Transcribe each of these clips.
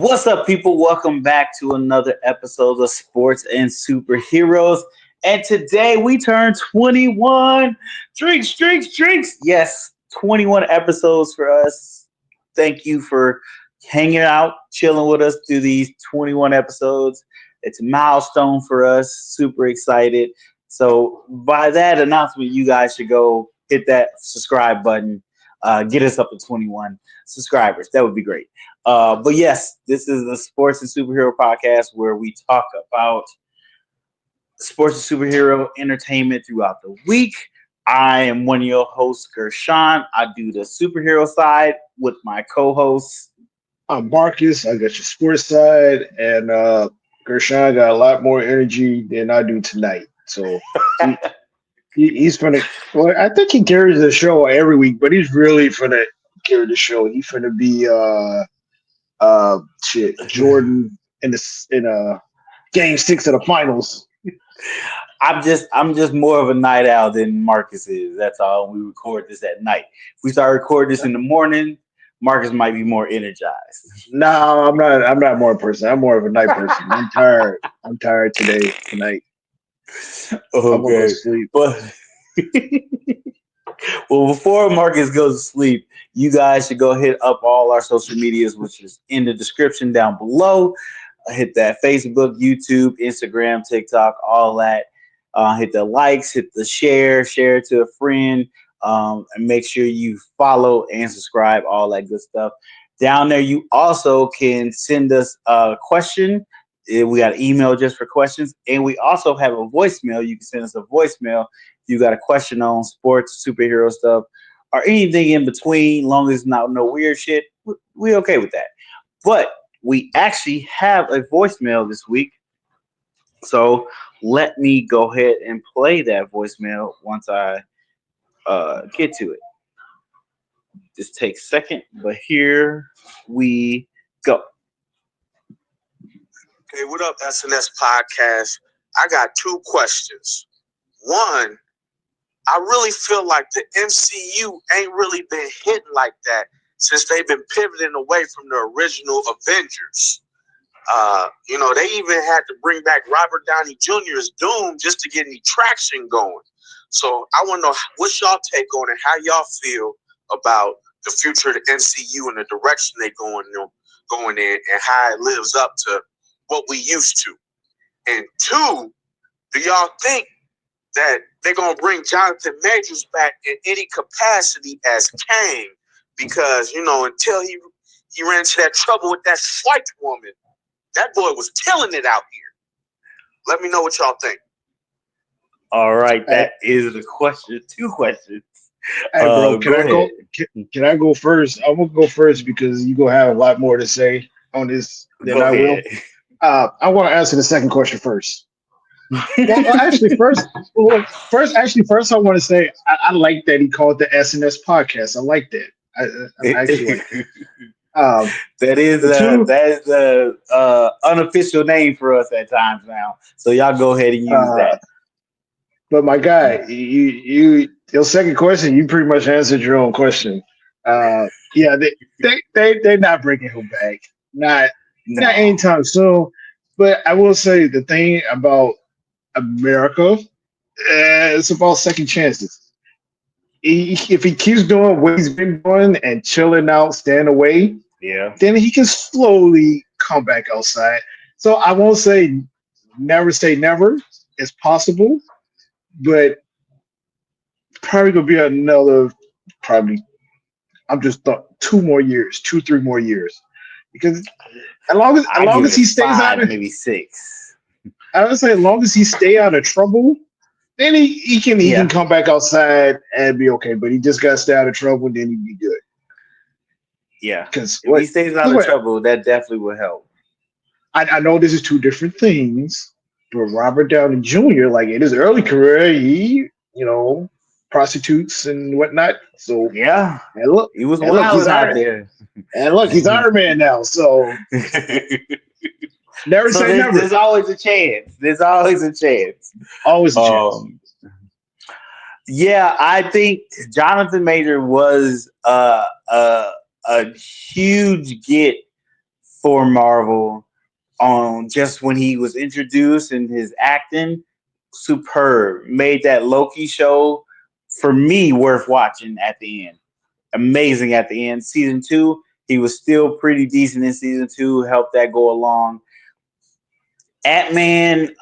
What's up, people? Welcome back to another episode of Sports and Superheroes. And today we turn 21. Drinks, drinks, drinks. Yes, 21 episodes for us. Thank you for hanging out, chilling with us through these 21 episodes. It's a milestone for us. Super excited. So, by that announcement, you guys should go hit that subscribe button. Get us up to 21 subscribers. That would be great. But yes, this is the Sports and Superhero podcast where we talk about sports and superhero entertainment throughout the week. I am one of your hosts, Gershon. I do the superhero side with my co-hosts. I'm Marcus. I got your sports side, and Gershon got a lot more energy than I do tonight. So he's gonna. Well, I think he carries the show every week, but he's really gonna carry the show. He's gonna be Jordan in game 6 of the finals. I'm just more of a night owl than Marcus is. That's all. We record this at night. If we start recording this in the morning, Marcus might be more energized. No, I'm not. I'm not more person. I'm more of a night person. I'm tired. I'm tired tonight. I'm gonna go Okay, sleep. but well, before Marcus goes to sleep, you guys should go hit up all our social medias, which is in the description down below. Hit that Facebook, YouTube, Instagram, TikTok, all that. Hit the likes, hit the share it to a friend, and make sure you follow and subscribe, all that good stuff. Down there, you also can send us a question. We got an email just for questions, and we also have a voicemail. You can send us a voicemail if you got a question on sports, superhero stuff, or anything in between. Long as it's not no weird shit, we okay with that. But we actually have a voicemail this week, so let me go ahead and play that voicemail once I get to it. Just take a second, but here we go. Hey, what up, SNS Podcast? I got two questions. One, I really feel like the MCU ain't really been hitting like that since they've been pivoting away from the original Avengers. They even had to bring back Robert Downey Jr. as Doom just to get any traction going. So I want to know what's y'all take on it, how y'all feel about the future of the MCU and the direction they going in, and how it lives up to what we used to. And two, do y'all think that they're going to bring Jonathan Majors back in any capacity as Kang? Because, until he ran into that trouble with that white woman, that boy was killing it out here. Let me know what y'all think. All right, that is the question. Two questions. Hey, bro, Go ahead. Can I go first? I'm gonna go first because you gonna have a lot more to say on this than Go I will. ahead. I want to answer the second question first. Actually, first, I want to say I like that he called the SNS podcast. I like that. I actually like that. That is the unofficial name for us at times now. So y'all go ahead and use that. But my guy, your second question, you pretty much answered your own question. Yeah, they're not bringing him back, not anytime soon. But I will say the thing about America, it's about second chances. If he keeps doing what he's been doing and chilling out, staying away, then he can slowly come back outside. So I won't say never. It's possible, but probably gonna be another I'm just thought 3 more years, because as long as he stays out of maybe 6. I would say as long as he stay out of trouble, then he can come back outside and be okay. But he just got to stay out of trouble, then he'd be good. Yeah, because if he stays out of trouble, that definitely will help. I know this is two different things, but Robert Downey Jr., like in his early career, he prostitutes and whatnot. So yeah, and look, he was wild out there. And look, he's Iron Man now. So never say never. There's always a chance. Always a chance. Yeah, I think Jonathan Major was a huge get for Marvel. Just when he was introduced and his acting, superb. Made that Loki show for me worth watching at the end. Amazing at the end. Season 2, he was still pretty decent in season 2. Helped that go along. Ant-Man,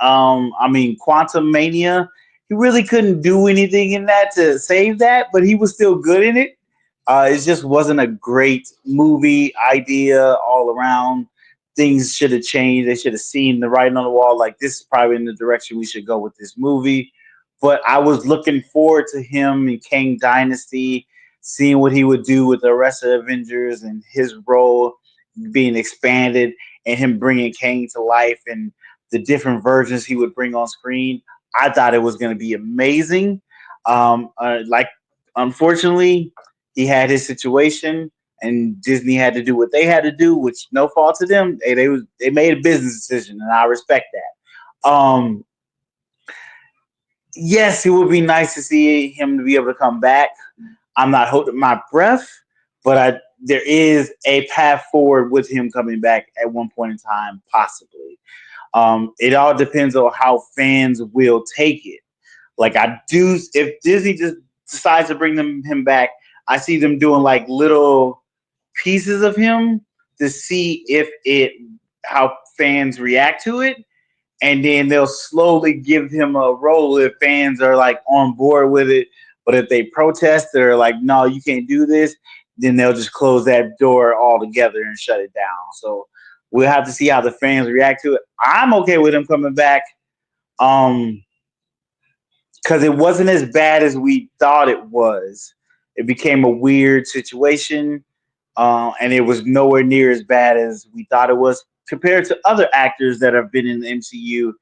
Quantum Mania, he really couldn't do anything in that to save that, but he was still good in it. It just wasn't a great movie idea all around. Things should have changed. They should have seen the writing on the wall. Like, this is probably in the direction we should go with this movie. But I was looking forward to him in Kang Dynasty, seeing what he would do with the rest of the Avengers and his role being expanded and him bringing Kang to life and the different versions he would bring on screen. I thought it was going to be amazing. Unfortunately, he had his situation, and Disney had to do what they had to do, which no fault to them. They made a business decision, and I respect that. Yes, it would be nice to see him to be able to come back. I'm not holding my breath, but there is a path forward with him coming back at one point in time, possibly. It all depends on how fans will take it. Like, if Disney just decides to bring him back, I see them doing like little pieces of him to see how fans react to it, and then they'll slowly give him a role if fans are like on board with it. But if they protest or like, no, you can't do this, then they'll just close that door altogether and shut it down. So we'll have to see how the fans react to it. I'm okay with him coming back, because it wasn't as bad as we thought it was. It became a weird situation, and it was nowhere near as bad as we thought it was compared to other actors that have been in the MCU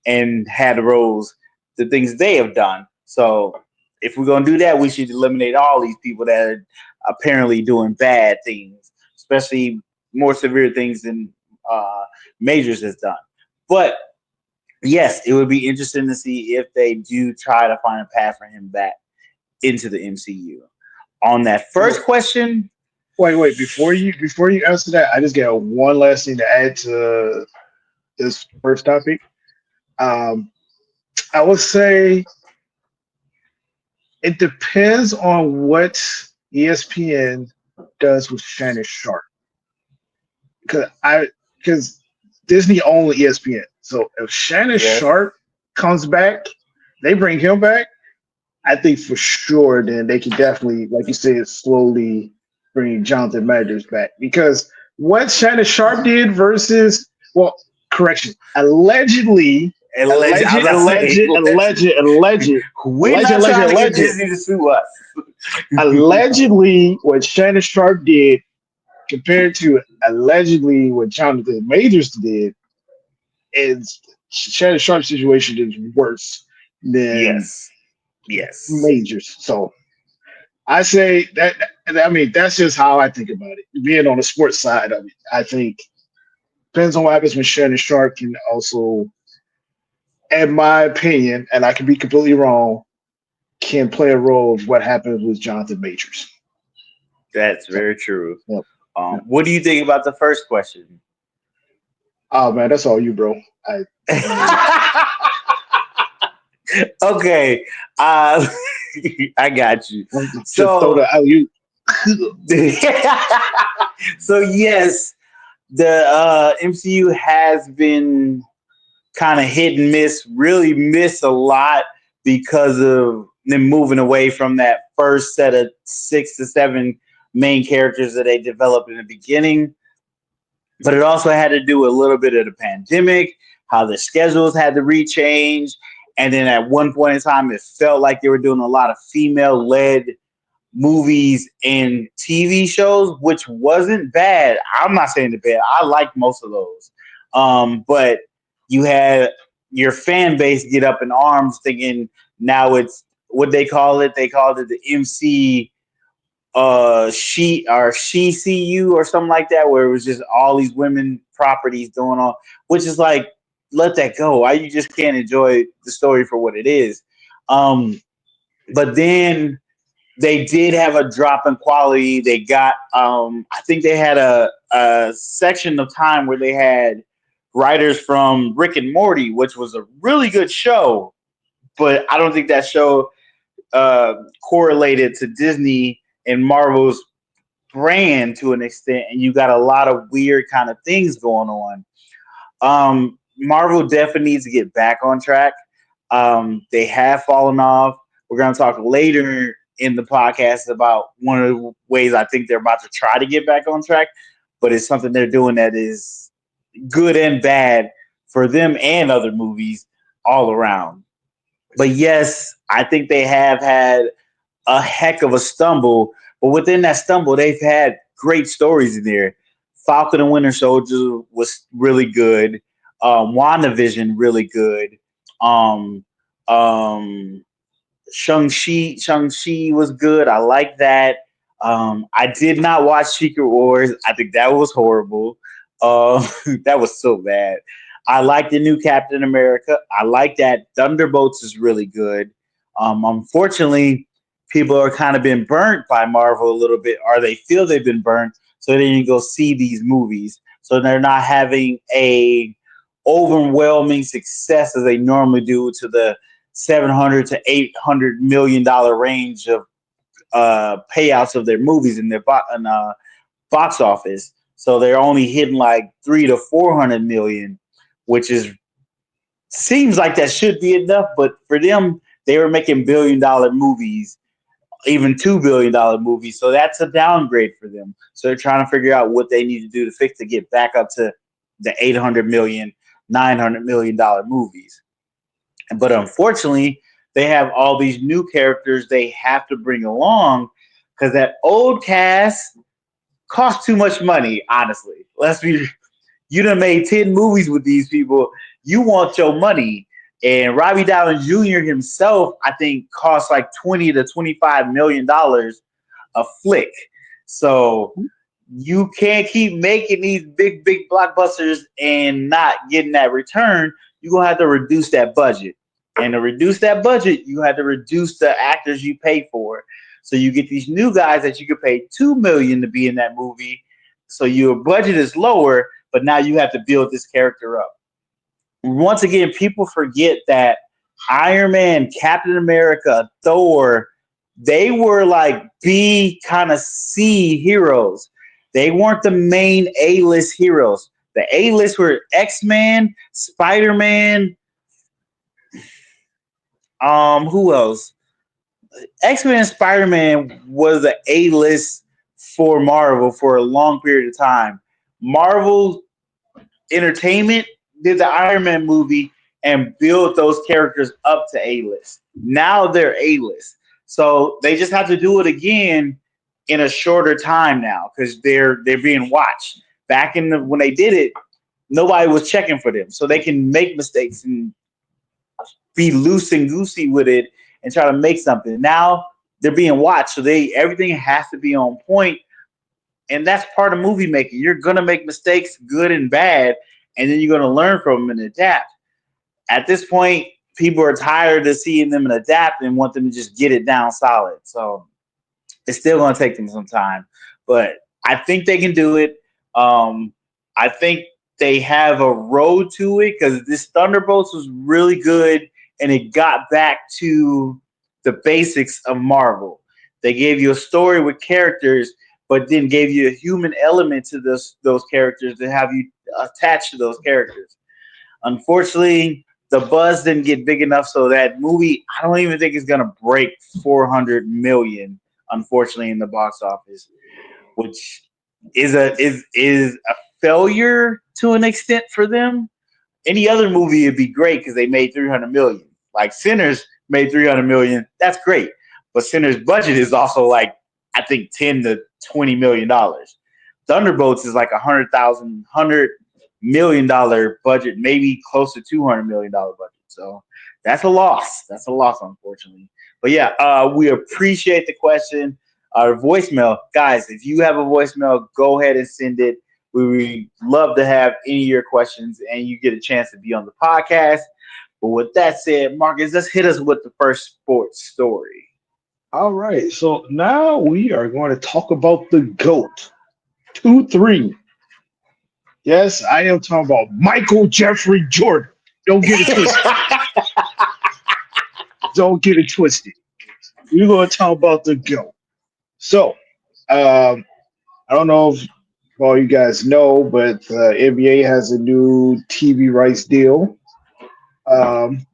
and had roles, the things they have done. So if we're going to do that, we should eliminate all these people that are apparently doing bad things, especially more severe things than Majors has done. But yes, it would be interesting to see if they do try to find a path for him back into the MCU. On that first question, Wait. Before you answer that, I just got one last thing to add to this first topic. I would say it depends on what ESPN does with Shannon Sharp, because Disney owns ESPN. So if Shannon Sharp comes back, they bring him back. I think for sure, then they can definitely, like you said, slowly bring Jonathan Majors back, because what Shannon Sharp did versus, well, correction, allegedly. We're not trying to get Disney to sue us. Allegedly, what Shannon Sharp did compared to allegedly what Jonathan Majors did, is Shannon Sharp's situation is worse than Majors. So I say that. I mean, that's just how I think about it. Being on the sports side of it, I think depends on what happens with Shannon Sharp can also, in my opinion, and I can be completely wrong, can play a role of what happens with Jonathan Majors. That's very true. Yep. What do you think about the first question? Oh man, that's all you, bro. Okay, I got you. So so yes, the MCU has been kind of hit and miss. Really missed a lot because of them moving away from that first set of 6 to 7 main characters that they developed in the beginning. But it also had to do a little bit of the pandemic, how the schedules had to rechange. And then at one point in time, it felt like they were doing a lot of female-led movies and TV shows, which wasn't bad. I'm not saying it's bad. I liked most of those. But you had your fan base get up in arms thinking now it's what they call it. They called it the MC she CU or something like that, where it was just all these women properties going on, which is like, let that go. Why you just can't enjoy the story for what it is? But then they did have a drop in quality. They got I think they had a a section of time where they had writers from Rick and Morty, which was a really good show, but I don't think that show correlated to Disney and Marvel's brand to an extent, and you got a lot of weird kind of things going on. Marvel definitely needs to get back on track. They have fallen off. We're going to talk later in the podcast about one of the ways I think they're about to try to get back on track, but it's something they're doing that is good and bad for them and other movies all around. But yes, I think they have had a heck of a stumble, but within that stumble, they've had great stories in there. Falcon and Winter Soldier was really good. WandaVision really good. Um, um, Shang-Chi was good. I like that. I did not watch Secret Wars. I think that was horrible. That was so bad. I like the new Captain America. I like that. Thunderbolts is really good. Unfortunately, people are kind of been burnt by Marvel a little bit, or they feel they've been burnt, so they didn't go see these movies. So they're not having a overwhelming success as they normally do to the 700 to 800 million dollar range of payouts of their movies in their box office. So they're only hitting like 300 to 400 million, which is seems like that should be enough. But for them, they were making $1 billion movies, even $2 billion movies. So that's a downgrade for them. So they're trying to figure out what they need to do to fix to get back up to the 800 million, $900 million movies. But unfortunately, they have all these new characters they have to bring along because that old cast costs too much money, honestly. You done made 10 movies with these people. You want your money. And Robbie Downey Jr. himself, I think, costs like $20 to $25 million a flick. So you can't keep making these big blockbusters and not getting that return. You're going to have to reduce that budget. And to reduce that budget, you have to reduce the actors you pay for. So you get these new guys that you could pay $2 million to be in that movie. So your budget is lower, but now you have to build this character up. Once again, people forget that Iron Man, Captain America, Thor, they were like B kind of C heroes. They weren't the main A-list heroes. The A-list were X-Men, Spider-Man, who else? X-Men and Spider-Man was the A-list for Marvel for a long period of time. Marvel Entertainment did the Iron Man movie and built those characters up to A-list. Now they're A-list. So they just have to do it again in a shorter time now because they're being watched. Back in when they did it, nobody was checking for them. So they can make mistakes and be loose and goosey with it and try to make something. Now they're being watched, so everything has to be on point, and that's part of movie making. You're gonna make mistakes, good and bad, and then you're gonna learn from them and adapt. At this point, people are tired of seeing them and adapt and want them to just get it down solid. So it's still gonna take them some time, but I think they can do it. I think they have a road to it because this Thunderbolts was really good and it got back to the basics of Marvel. They gave you a story with characters, but then gave you a human element to those characters to have you attached to those characters. Unfortunately, the buzz didn't get big enough, so that movie I don't even think is gonna break 400 million. Unfortunately, in the box office, which is a failure to an extent for them. Any other movie would be great because they made 300 million. Like Sinners made 300 million. That's great. But Sinners' budget is also like, I think, $10 to $20 million. Thunderbolts is like $100 million budget, maybe close to $200 million budget. So that's a loss. That's a loss, unfortunately. But yeah, we appreciate the question. Our voicemail, guys, if you have a voicemail, go ahead and send it. We would love to have any of your questions and you get a chance to be on the podcast. But with that said, Marcus, let's hit us with the first sports story. All right. So now we are going to talk about the GOAT. 2-3. Yes, I am talking about Michael Jeffrey Jordan. Don't get it twisted. Don't get it twisted. We're going to talk about the GOAT. So, um, I don't know if all you guys know, but NBA has a new TV rights deal. Um,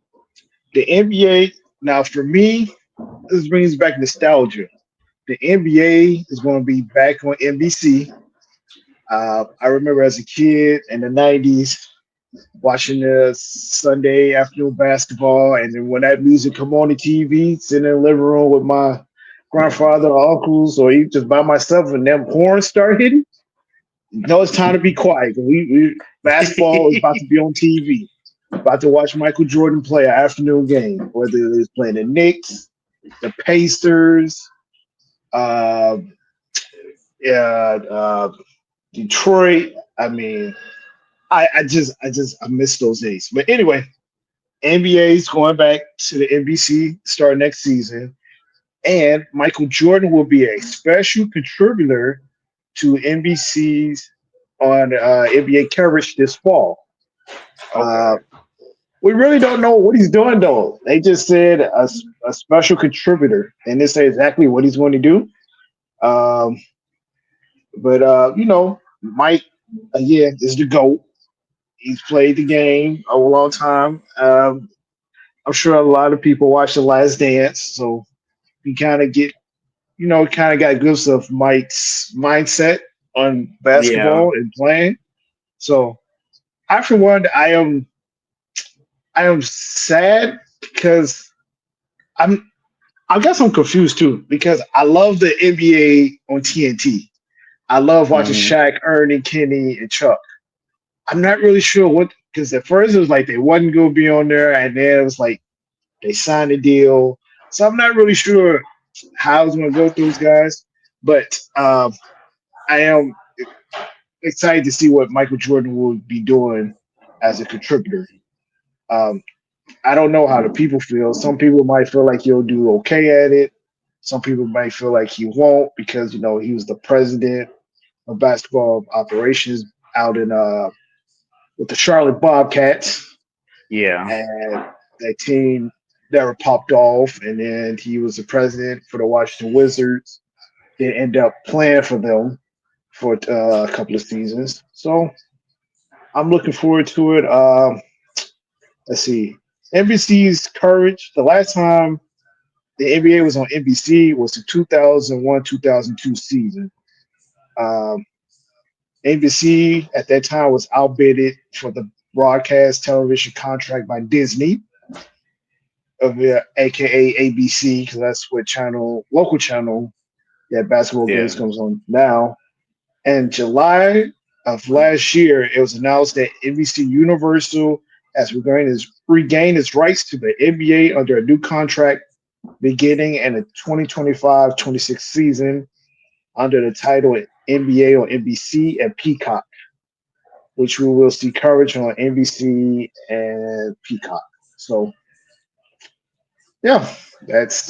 the NBA, now for me, this brings back nostalgia. The NBA is going to be back on NBC. I remember as a kid in the 90s watching the Sunday afternoon basketball, and then when that music come on the TV, sitting in the living room with my grandfather or uncles, or even just by myself, and them horns start hitting, you know it's time to be quiet. We basketball is about to be on TV. About to watch Michael Jordan play an afternoon game, whether it's playing the Knicks, the Pacers, uh, uh, Detroit. I mean, I miss those days. But anyway, NBA is going back to the NBC starting next season, and Michael Jordan will be a special contributor to NBC's on NBA coverage this fall. Uh, Okay. we really don't know what he's doing though. They just said a special contributor, and they say exactly what he's going to do. Um, but you know, Mike again is the GOAT. He's played the game a long time. I'm sure a lot of people watch The Last Dance, so you kind of get, you know, kind of got a glimpse of Mike's mindset on Yeah. basketball and playing. So I, for one, I am sad because I'm I guess I'm confused too because I love the NBA on TNT. I love watching Hmm. Shaq, Ernie, Kenny, and Chuck. I'm not really sure what because at first it was like they wasn't gonna be on there, and then it was like they signed a deal. So I'm not really sure how it's gonna go with those guys, but I am excited to see what Michael Jordan will be doing as a contributor. Um, I don't know how the people feel. Some people might feel like he'll do okay at it. Some people might feel like he won't because you know he was the president of basketball operations out in with the Charlotte Bobcats, Yeah. and that team never popped off. And then he was the president for the Washington Wizards. Then end up playing for them for a couple of seasons. So I'm looking forward to it. Let's see. NBC's coverage. The last time the NBA was on NBC was the 2001-2002 season. Um, NBC at that time was outbidded for the broadcast television contract by Disney, aka ABC, because that's what local channel that basketball games Yeah. comes on now. In July of last year, it was announced that NBC Universal has regained its rights to the NBA under a new contract beginning in the 2025-26 season under the title NBA on NBC and Peacock, which we will see coverage on NBC and Peacock. So, yeah, that's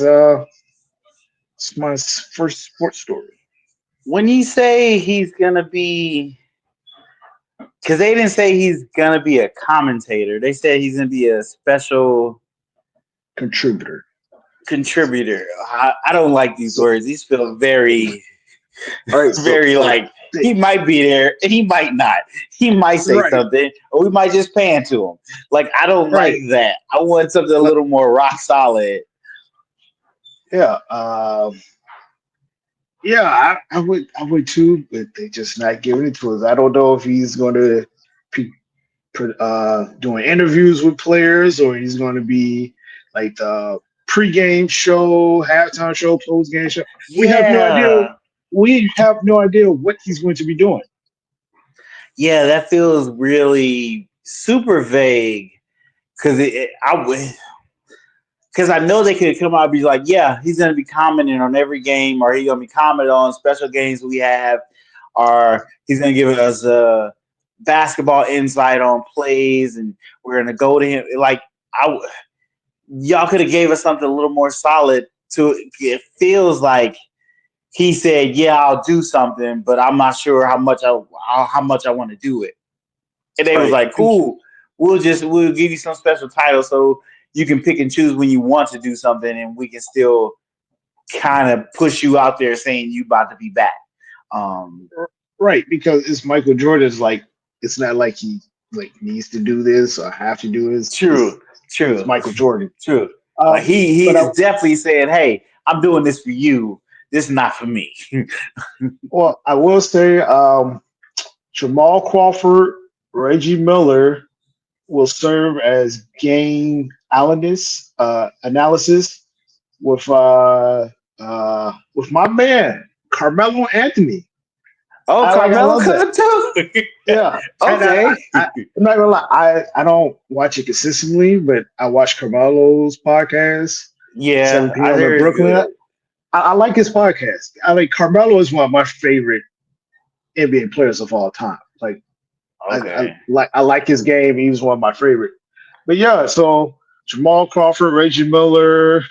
my first sports story. When you say he's gonna be, because they didn't say he's gonna be a commentator. They said he's gonna be a special Contributor. contributor. I don't like these So, words. These feel very, all right, very like he might be there and he might not. He might say right, something, or we might just pan to him. Like I don't like right. that. I want something a little more rock solid. Yeah, yeah, I would too, but they just not giving it to us. I don't know if he's going to be doing interviews with players or he's going to be like the pregame show, halftime show, postgame show. We have no idea. Yeah, We have no idea what he's going to be doing. yeah, that feels really super vague. Because I would. Because I know they could come out and be like, yeah, he's going to be commenting on every game, or he's going to be commenting on special games we have, or he's going to give us a basketball insight on plays, and we're going to go to him. Like, y'all could have gave us something a little more solid. To it feels like he said, yeah, I'll do something, but I'm not sure how much I want to do it. And they was Right. like, cool, we'll give you some special title so you can pick and choose when you want to do something, and we can still kind of push you out there saying you about to be back. Right, because it's Michael Jordan's like it's not like he like needs to do this or have to do this. True, It's true, Michael Jordan. true. Like But he's definitely saying, hey, I'm doing this for you. This is not for me. I will say Jamal Crawford, Reggie Miller will serve as game analysis with my man Carmelo Anthony. Oh, I Carmelo love that. could too. Yeah. And Okay. I'm not gonna lie, I don't watch it consistently, but I watch Carmelo's podcast, Yeah, 7 I p.m. in hear it's Brooklyn. good. I like his podcast. I like Carmelo is one of my favorite NBA players of all time. Like Okay. I like his game. He was one of my favorite. But yeah, so Jamal Crawford, Reggie Miller,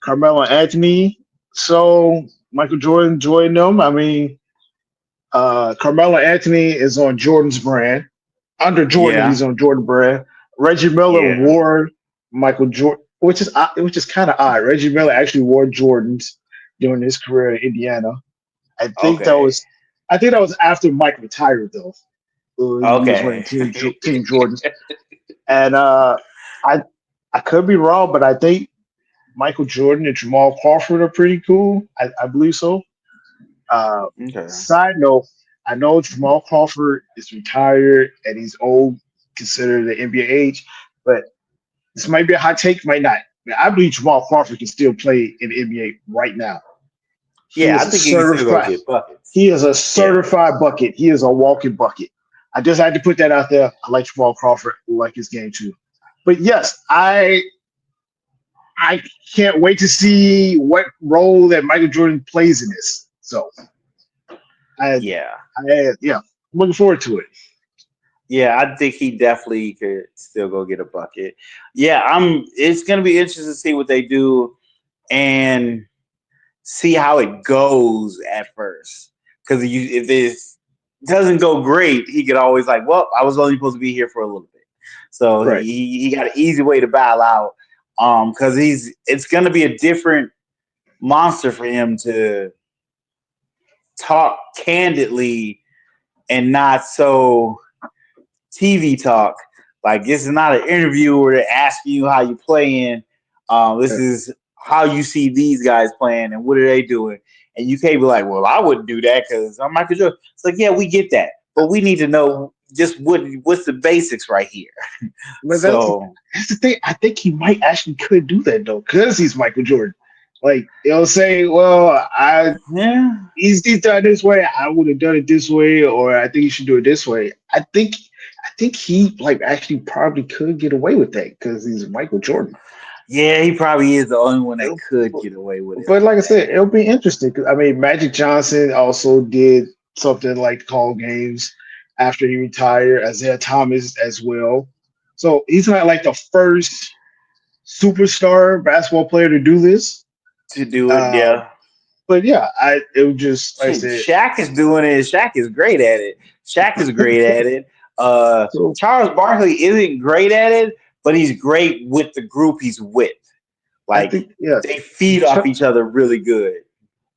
Carmelo Anthony. So Michael Jordan joined them. I mean, Carmelo Anthony is on Jordan's brand. Under Jordan, Yeah. he's on Jordan brand. Reggie Miller Yeah. wore Michael Jordan, which is kind of odd. Reggie Miller actually wore Jordans during his career in Indiana. I think that Okay. was after Mike retired though. He was wearing Okay. Team Jordans, and I I could be wrong, but I think Michael Jordan and Jamal Crawford are pretty cool. I believe so. Uh, Okay. Side note, I know Jamal Crawford is retired and he's old, considered the NBA age, but this might be a hot take, might not. I believe Jamal Crawford can still play in the NBA right now. He Yeah, is I a think you can still go certified. get buckets. He is a Yeah. certified bucket. He is a walking bucket. I just had to put that out there. I like Jamal Crawford. I like his game too. But yes, I can't wait to see what role that Michael Jordan plays in this. So I, Yeah. yeah, I'm looking forward to it. Yeah, I think he definitely could still go get a bucket. Yeah, it's gonna be interesting to see what they do and see how it goes at first. Because if this doesn't go great, he could always like, well, I was only supposed to be here for a little bit. So Right. he got an easy way to bow out. Because it's gonna be a different monster for him to talk candidly and not so TV talk. Like this is not an interview where they're asking you how you playing. This is how you see these guys playing and what are they doing. And you can't be like, well, I wouldn't do that because I'm Michael Jordan. It's like, yeah, we get that, but we need to know just what's the basics right here. But So that's the thing. I think he might actually could do that though, because he's Michael Jordan. Like he'll say, "Well, yeah, he's done this way. I would have done it this way, or I think you should do it this way." I think he like actually probably could get away with that because he's Michael Jordan. yeah, he probably is the only one that It'll- could get away with it But like like I that. said, it'll be interesting. 'Cause, I mean, Magic Johnson also did something like call games after he retired. Isaiah Thomas as well. So he's not like the first superstar basketball player to do this. To do it, Uh, yeah. but yeah, it was just like I Shit, said. Shaq is doing it. Shaq is great at it. Shaq is great at it. So Charles Barkley isn't great at it, but he's great with the group he's with. I Like think yeah. they feed off each other really good.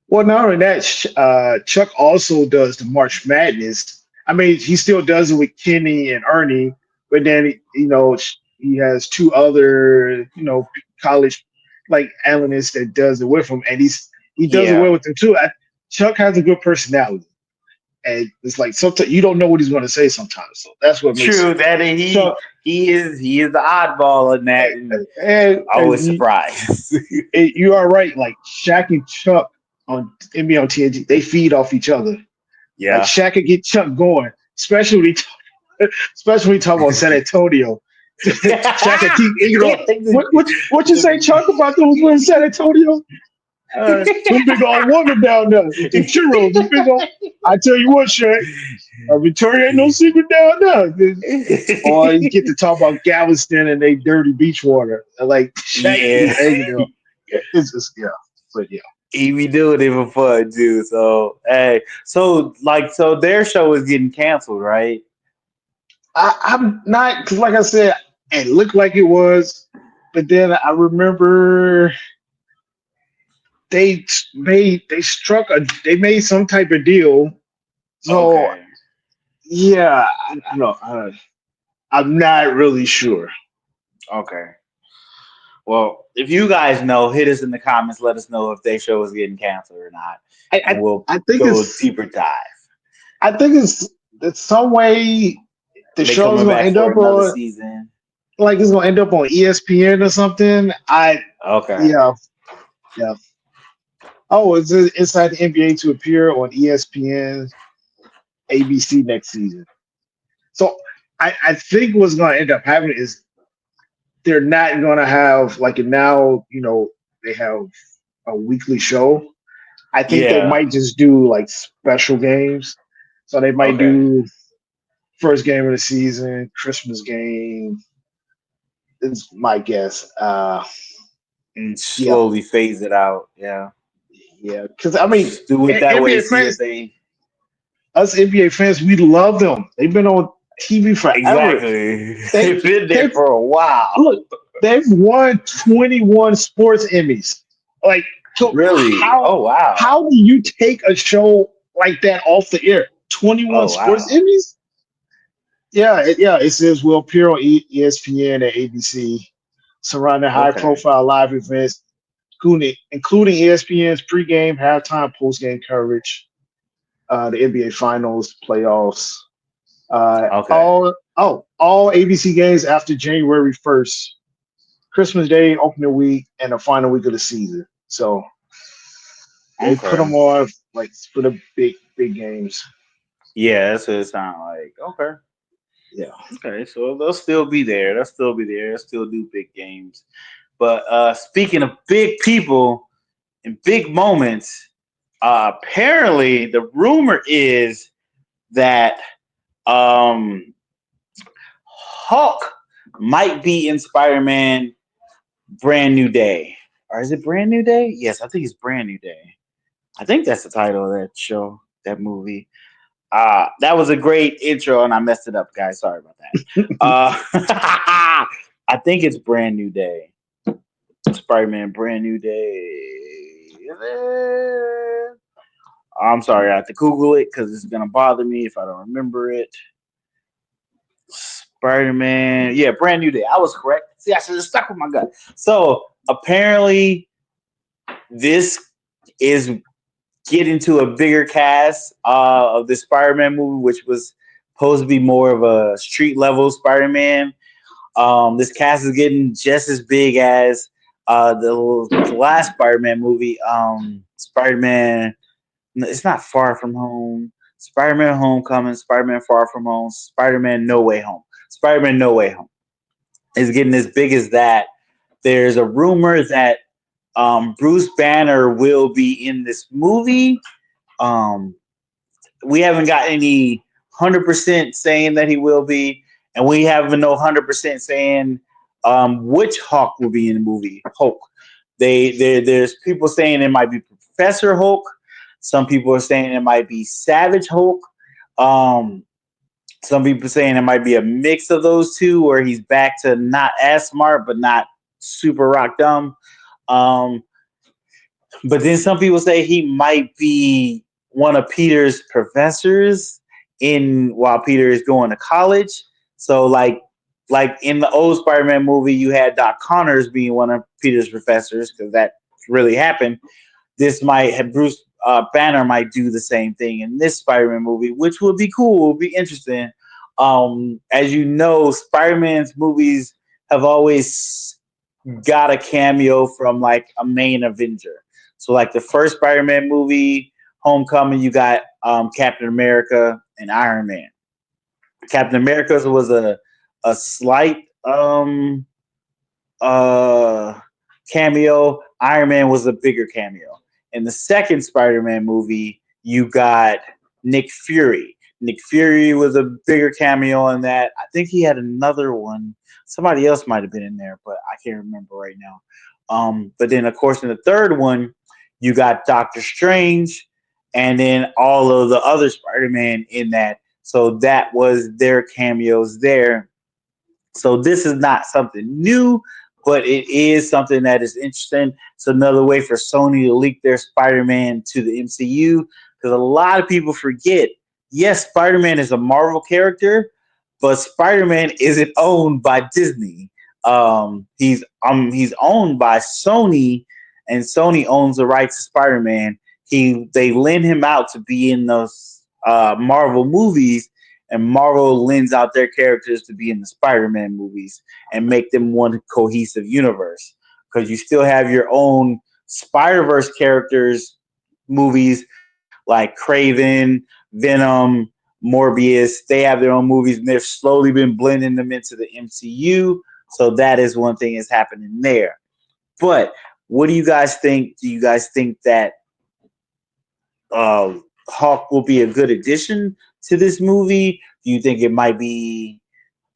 Well, not only that, Chuck also does the March Madness. I mean, he still does it with Kenny and Ernie, but then he has two other college like analysts that does it with him, and he does it well Yeah, with them too. Chuck has a good personality, and it's like sometimes you don't know what he's going to say sometimes. So that's what makes true. That Chuck. he is the oddball in that, and always You, surprised. you are right. Like Shaq and Chuck on NBA on TNT, they feed off each other. Like Yeah. Shaq could get Chuck going, especially when he talk about San Antonio. Shaq could keep ignoring. What you say, Chuck, about those in San Antonio? Some big old woman down there with the churros. The big old, I tell you what, Shaq, Victoria ain't no secret down there. Or you get to talk about Galveston and they dirty beach water. Like Shaq is Yeah. ignorant. It's just but yeah. He be doing it for fun too. So hey, so their show is getting canceled, right? I'm not, because like I said, it looked like it was, but then I remember they made some type of deal. So Okay. yeah, I don't. I'm not really sure. Okay. Well, if you guys know, hit us in the comments. Let us know if their show is getting canceled or not, I, and I we'll I think go it's deeper dive. I think it's some way the They show's coming gonna back end for up another on, season. like it's gonna end up on ESPN or something. Okay. Yeah, yeah. Oh, it's inside the NBA to appear on ESPN, ABC next season. So I think what's gonna end up happening is they're not gonna have like now, they have a weekly show. I think they Yeah. might just do like special games. So they might Okay. do first game of the season, Christmas game. Is my guess. And Yeah, slowly phase it out. Yeah. yeah. Because I mean, Just do it that way. NBA See if fans, they us NBA fans, we love them. They've been on TV forever. exactly. They They've been there they've for a while. look, they've won 21 sports Emmys. Like, so Really? Oh wow. how do you take a show like that off the air? 21 Oh sports wow. Emmys? Yeah, it says will appear on ESPN and ABC surrounding high Okay. profile live events, including ESPN's pregame, halftime, postgame coverage, the NBA Finals, playoffs, Okay. all ABC games after January 1st, Christmas Day, opening week, and the final week of the season. So they put Okay. them on like for the big games. Yeah, that's what it sounds like. Okay. Yeah. Okay. So they'll still be there. They'll still be there. They'll still do big games. But speaking of big people and big moments, apparently the rumor is that um, Hulk might be in Spider-Man Brand New Day. Or is it Brand New Day? Yes, I think it's Brand New Day. I think that's the title of that show, that movie. That was a great intro, and I messed it up, guys. Sorry about that. I think it's Brand New Day. Spider-Man Brand New Day. I'm sorry, I have to Google it because it's gonna bother me if I don't remember it. Spider-Man, yeah, Brand New Day. I was correct. See, I should have stuck with my gut. So apparently, this is getting to a bigger cast of the Spider-Man movie, which was supposed to be more of a street level Spider-Man. This cast is getting just as big as the last Spider-Man movie, Spider-Man. It's not Far From Home. Spider-Man Homecoming, Spider-Man Far From Home, Spider-Man No Way Home. Spider-Man No Way Home is getting as big as that. There's a rumor that Bruce Banner will be in this movie. Um, we haven't got any 100% saying that he will be, and we haven't no 100% saying which Hulk will be in the movie. Hulk. There's people saying it might be Professor Hulk. Some people are saying it might be Savage Hulk. Um, some people saying it might be a mix of those two, where he's back to not as smart but not super rock dumb. Um, but then some people say he might be one of Peter's professors in while Peter is going to college. So like in the old Spider-Man movie, you had Doc Connors being one of Peter's professors because that really happened. This might have Bruce Banner might do the same thing in this Spider-Man movie, which would be cool, would be interesting. As you know, Spider-Man's movies have always got a cameo from like a main Avenger. So like the first Spider-Man movie, Homecoming, you got Captain America and Iron Man. Captain America's was a slight uh cameo. Iron Man was a bigger cameo. In the second Spider-Man movie, you got Nick Fury. Nick Fury was a bigger cameo in that. I think he had another one. Somebody else might have been in there, but I can't remember right now. But then, of course, in the third one, you got Doctor Strange, and then all of the other Spider-Man in that. So that was their cameos there. So this is not something new, but it is something that is interesting. It's another way for Sony to leak their Spider-Man to the MCU because a lot of people forget. Yes, Spider-Man is a Marvel character, but Spider-Man isn't owned by Disney. He's owned by Sony, and Sony owns the rights to Spider-Man. They lend him out to be in those Marvel movies, and Marvel lends out their characters to be in the Spider-Man movies and make them one cohesive universe. Because you still have your own Spider-Verse characters movies like Craven, Venom, Morbius. They have their own movies, and they've slowly been blending them into the MCU. So that is one thing that's happening there. But what do you guys think? Do you guys think that Hawk will be a good addition to this movie? Do you think it might be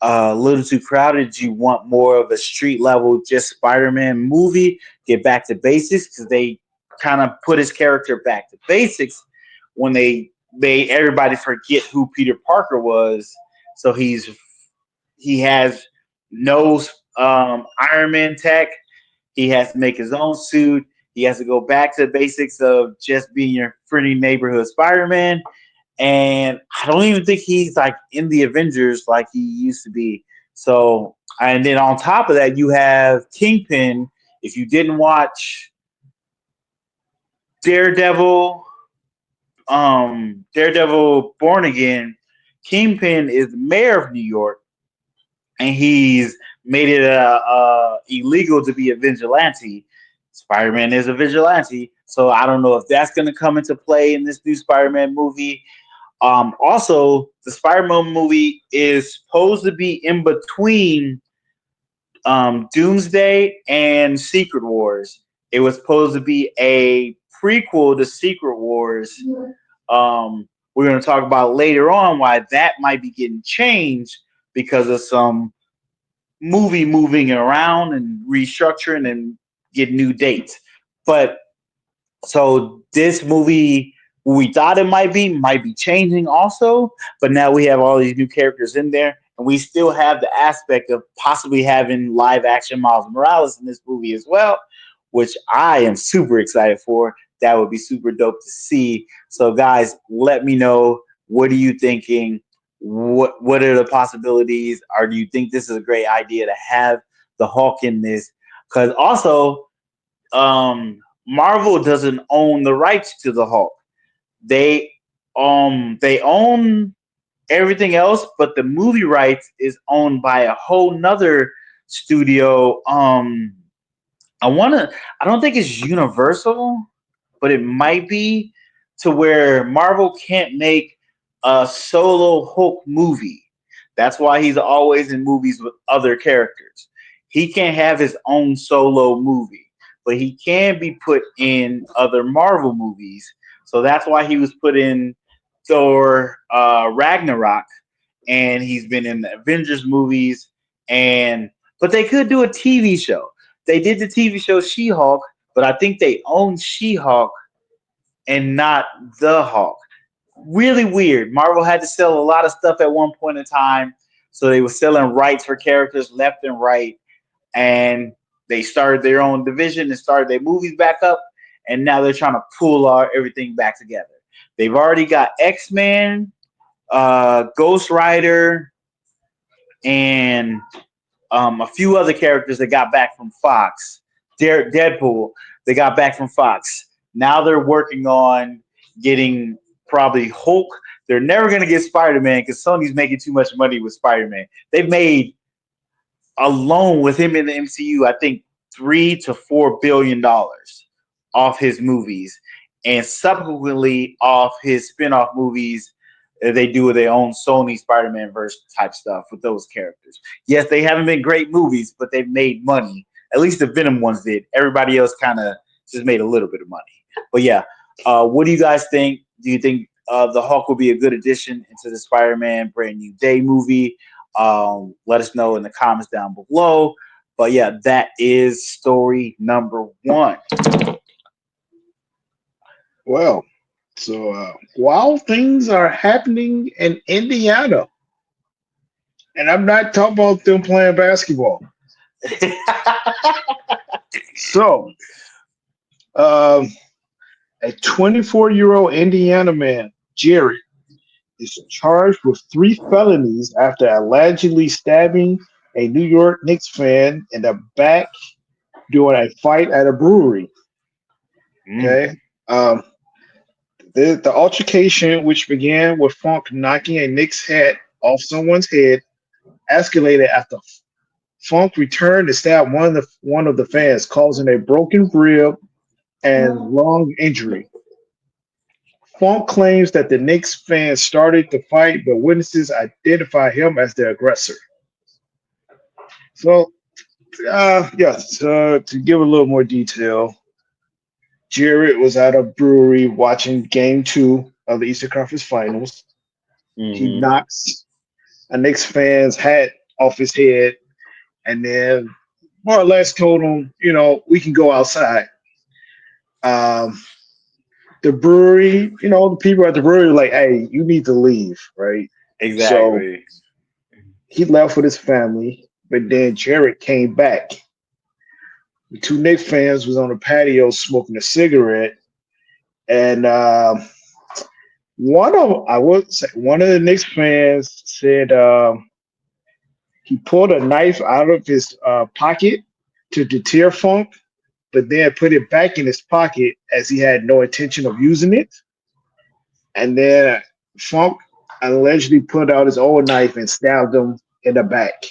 a little too crowded? Do you want more of a street level, just Spider-Man movie? Get back to basics because they kind of put his character back to basics when they made everybody forget who Peter Parker was. So he has no Iron Man tech. He has to make his own suit. He has to go back to the basics of just being your friendly neighborhood Spider-Man. And I don't even think he's like in the Avengers like he used to be. So, and then on top of that, you have Kingpin. If you didn't watch Daredevil, Daredevil Born Again, Kingpin is the mayor of New York, and he's made it illegal to be a vigilante. Spider-Man is a vigilante, so I don't know if that's going to come into play in this new Spider-Man movie. Also, the Spider-Man movie is supposed to be in between Doomsday and Secret Wars. It was supposed to be a prequel to Secret Wars. We're going to talk about later on why that might be getting changed because of some movie moving around and restructuring and get new dates. But so this movie, we thought it might be changing also, but now we have all these new characters in there, and we still have the aspect of possibly having live action Miles Morales in this movie as well, which I am super excited for. That would be super dope to see. So guys, let me know, what are you thinking? What are the possibilities? Or do you think this is a great idea to have the Hulk in this? Because also, Marvel doesn't own the rights to the Hulk. They own everything else, but the movie rights is owned by a whole nother studio. I don't think it's Universal, but it might be, to where Marvel can't make a solo Hulk movie. That's why he's always in movies with other characters. He can't have his own solo movie, but he can be put in other Marvel movies. So that's why he was put in Thor Ragnarok, and he's been in the Avengers movies. And but they could do a TV show. They did the TV show She-Hulk, but I think they own She-Hulk and not the Hulk. Really weird. Marvel had to sell a lot of stuff at one point in time, so they were selling rights for characters left and right, and they started their own division and started their movies back up, and now they're trying to pull everything back together. They've already got X-Men, Ghost Rider, and a few other characters that got back from Fox. Deadpool, they got back from Fox. Now they're working on getting probably Hulk. They're never going to get Spider-Man because Sony's making too much money with Spider-Man. They've made, alone with him in the MCU, I think $3 to $4 billion off his movies, and subsequently off his spin-off movies they do with their own Sony Spider-Man verse type stuff with those characters. Yes, they haven't been great movies, but they've made money. At least the Venom ones did. Everybody else kind of just made a little bit of money. But yeah, what do you guys think? Do you think the Hulk will be a good addition into the Spider-Man Brand New Day movie? Let us know in the comments down below. But yeah, that is story number one. Well, So while things are happening in Indiana, and I'm not talking about them playing basketball. So um, a 24-year-old Indiana man, Jerry, is charged with 3 felonies after allegedly stabbing a New York Knicks fan in the back during a fight at a brewery. Okay. Um, the altercation, which began with Funk knocking a Knicks hat off someone's head, escalated after Funk returned to stab one of the fans, causing a broken rib and lung injury. Funk claims that the Knicks fans started the fight, but witnesses identify him as the aggressor. So, yes, to give a little more detail, Jarrett was at a brewery watching Game 2 of the Eastern Conference Finals. He Mhm. knocks a Knicks fan's hat off his head, and then more or less told him, we can go outside. Um, the brewery, the people at the brewery were like, hey, you need to leave, right? So Exactly. he left with his family, but then Jared came back. The 2 Knicks fans was on the patio smoking a cigarette, and one of the Knicks fans said he pulled a knife out of his pocket to deter Funk, but then put it back in his pocket as he had no intention of using it. And then Funk allegedly put out his own knife and stabbed him in the back.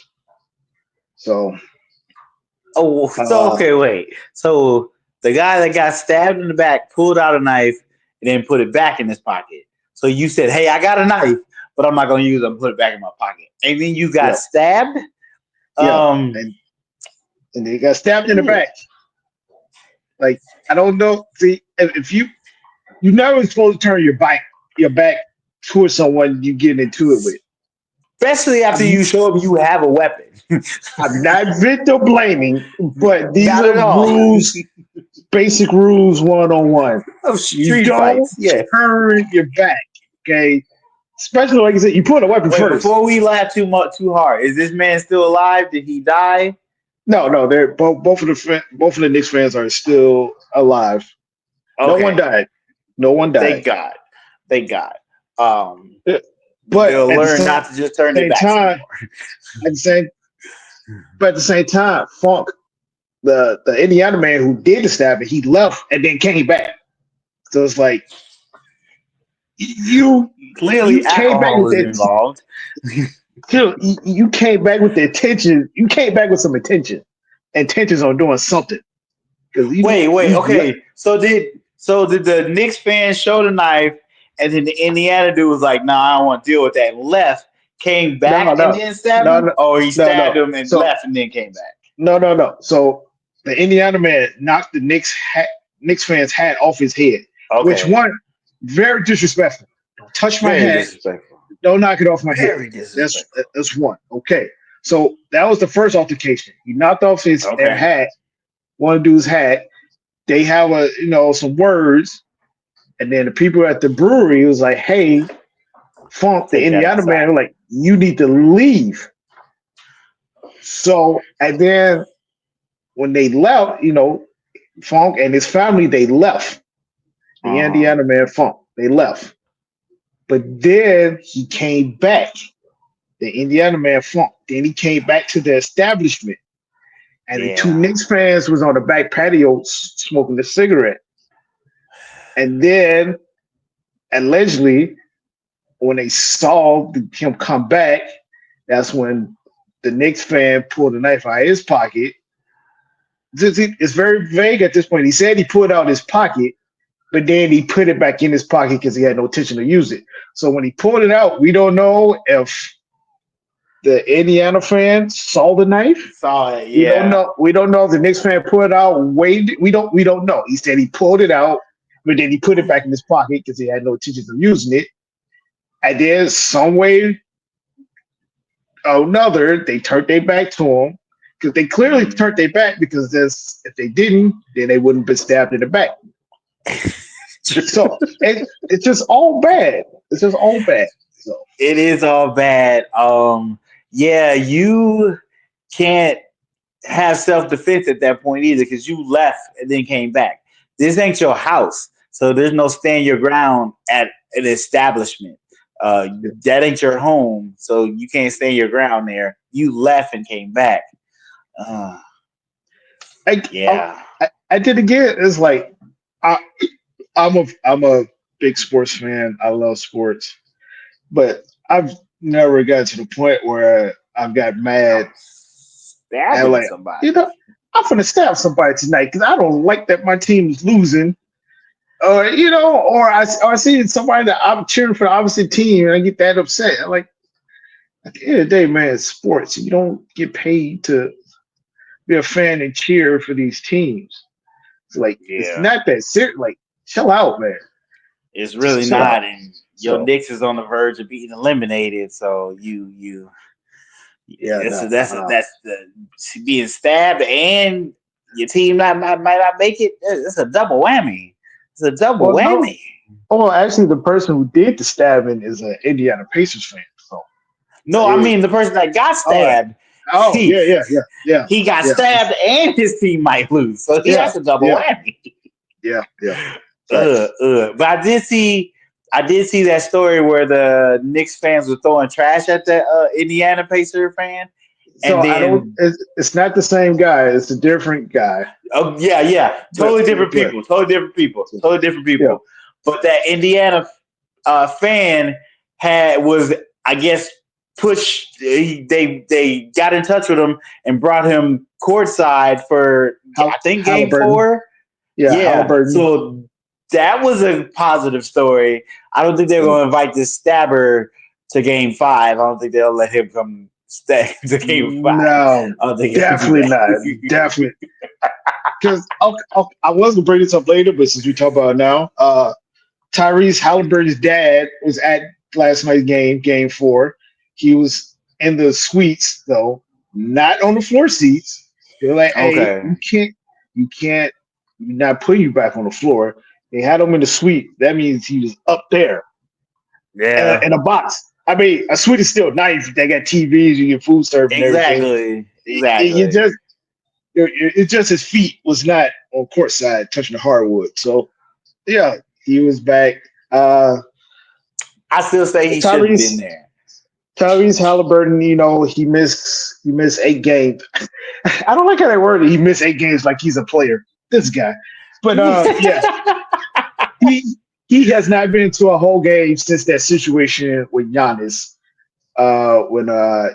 So, Oh, so uh, okay, wait. So the guy that got stabbed in the back pulled out a knife and then put it back in his pocket. So you said, "Hey, I got a knife, but I'm not gonna use it. I'm put it back in my pocket." And then you got yeah, stabbed. yeah, Um, and he got stabbed in the yeah. back. Like I don't know. See, if you're never supposed to turn your back towards someone you get into it with. Especially after I'm, you show them you have a weapon. I'm not victim blaming, but these Not are at all. rules, basic rules 101. Of You street don't fights, yeah. turn your back, okay? Especially like I said, you put a weapon Wait, first. before we laugh too hard, is this man still alive? Did he die? No, they're both of the Knicks fans are still alive. No one Okay, died. No one died. thank God. Thank God. Um, But they'll at the learn same not to just turn their backs time, anymore. at the same but at the same time, Funk, the Indiana man who did the stabbing, he left and then came back. So it's like you Clearly, you came back alcohol with was that. involved. You came back with the intention. You came back with some intentions on doing something because Wait. you left. Okay, so did the Knicks fans show the knife, and then the Indiana dude was like, "No, I don't want to deal with that." And left, came No, back, and no, then stabbed no, him, no, or he no, stabbed no. him and So left, and then came back. no. So the Indiana man knocked the Knicks fan's hat off his head, which Okay, one very disrespectful. Don't touch my very hat. disrespectful. Don't knock it off my head. Very That's disrespectful. that's one. Okay. So that was the first altercation. He knocked off his Okay, hat, one dude's hat. They have some words, and then the people at the brewery was like, "Hey, Funk, the take that Indiana man, outside. was like, you need to leave." So and then when they left, Funk and his family, they left. The Uh-huh. Indiana man, Funk, they left. But then he came back. The Indiana man, Funk. Then he came back to the establishment, and the 2 Knicks Yeah. fans was on the back patio smoking a cigarette. And then allegedly, when they saw him come back, that's when the Knicks fan pulled a knife out of his pocket. It's very vague at this point. He said he pulled out his pocket, but then he put it back in his pocket because he had no intention to use it. So when he pulled it out, we don't know if the Indiana fan saw the knife. Saw it. We don't Yeah. know. We don't know if the Knicks fan pulled it out. Wait, we don't know. He said he pulled it out, but then he put it back in his pocket because he had no intention of using it. And then some way or another, they turned their back to him because they clearly turned their back because if they didn't, then they wouldn't have been stabbed in the back. So it's just all bad. It's just all bad. So It is all bad. Yeah, you can't have self defense at that point either because you left and then came back. This ain't your house, so there's no stand your ground at an establishment. That ain't your home, so you can't stand your ground there. You left and came back. Uh, yeah. I did again. It's like I, I'm a big sports fan. I love sports, but I've never got to the point where I've got mad and Stabbing like, somebody. I'm gonna stab somebody tonight because I don't like that my team is losing. Or I see somebody that I'm cheering for the opposite team and I get that upset. I'm like, at the end of the day, man, it's sports. You don't get paid to be a fan and cheer for these teams. It's like it's Yeah. not that serious. Like, chill out, man. It's really Chill not, out. and your Knicks is on the verge of being eliminated. So Yeah, that's the being stabbed and your team might not make it. It's a double whammy. It's a double Well, no. whammy. Oh, actually, the person who did the stabbing is an Indiana Pacers fan. So No, I mean the person that got stabbed. oh, he, yeah. He got stabbed and his team might lose, so he has a double whammy. Yeah. But I did see that story where the Knicks fans were throwing trash at the Indiana Pacer fan. So and then, it's not the same guy. It's a different guy. Oh yeah. Totally different people. Yeah. But that Indiana fan was, I guess, pushed. They got in touch with him and brought him courtside for I think Game 4. Yeah. So that was a positive story. I don't think they're going to invite this stabber to Game 5. I don't think they'll let him come stay to Game 5. No, definitely not. Definitely. Because I was going to bring this up later, but since we talk about it now, Tyrese Halliburton's dad was at last night's game 4. He was in the suites, though, not on the floor seats. They're like, hey, you can't, we're not putting you back on the floor. They had him in the suite. That means he was up there. Yeah. In a box. I mean, a suite is still nice. They got TVs, you get food served and everything. Exactly. It's just his feet was not on court side touching the hardwood. So, yeah, he was back. I still say he should have been there. Tyrese Halliburton, he missed 8 games. I don't like how they worded. He missed 8 games like he's a player. This guy, but yeah, he has not been to a whole game since that situation with Giannis when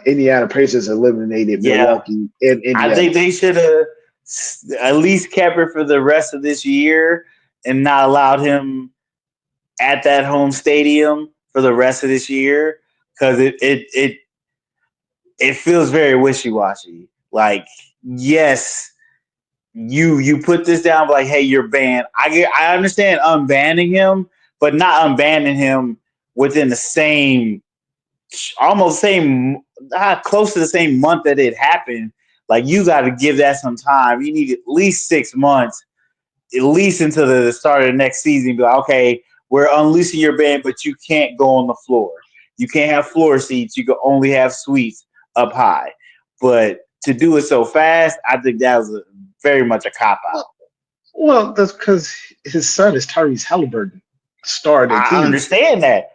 Indiana Pacers eliminated Milwaukee and Indiana. I think they should have at least kept it for the rest of this year and not allowed him at that home stadium for the rest of this year because it feels very wishy-washy. Like, yes, you put this down like, hey, you're banned. I understand unbanning him, but not unbanning him within the same close to the same month that it happened. Like, you got to give that some time. You need at least 6 months, at least until the start of the next season. Be like, okay, we're unleashing your ban, but you can't go on the floor. You can't have floor seats. You can only have suites up high. But to do it so fast, I think that was very much a cop-out. Well, that's because his son is Tyrese Halliburton, star of the team. I understand that.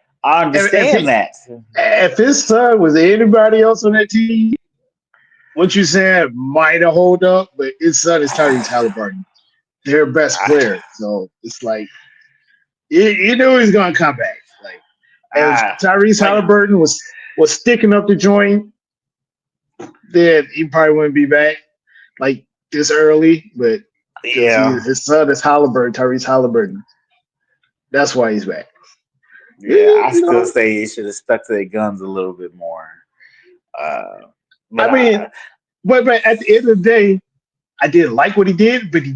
If his son was anybody else on that team, what you said might have hold up, but his son is Tyrese Halliburton, their best player. So it's like you knew he's gonna come back. Like if Tyrese Halliburton was sticking up the joint, then he probably wouldn't be back like this early. But his son is Tyrese Halliburton. That's why he's back. Yeah, I still say he should have stuck to their guns a little bit more. But at the end of the day, I didn't like what he did, but he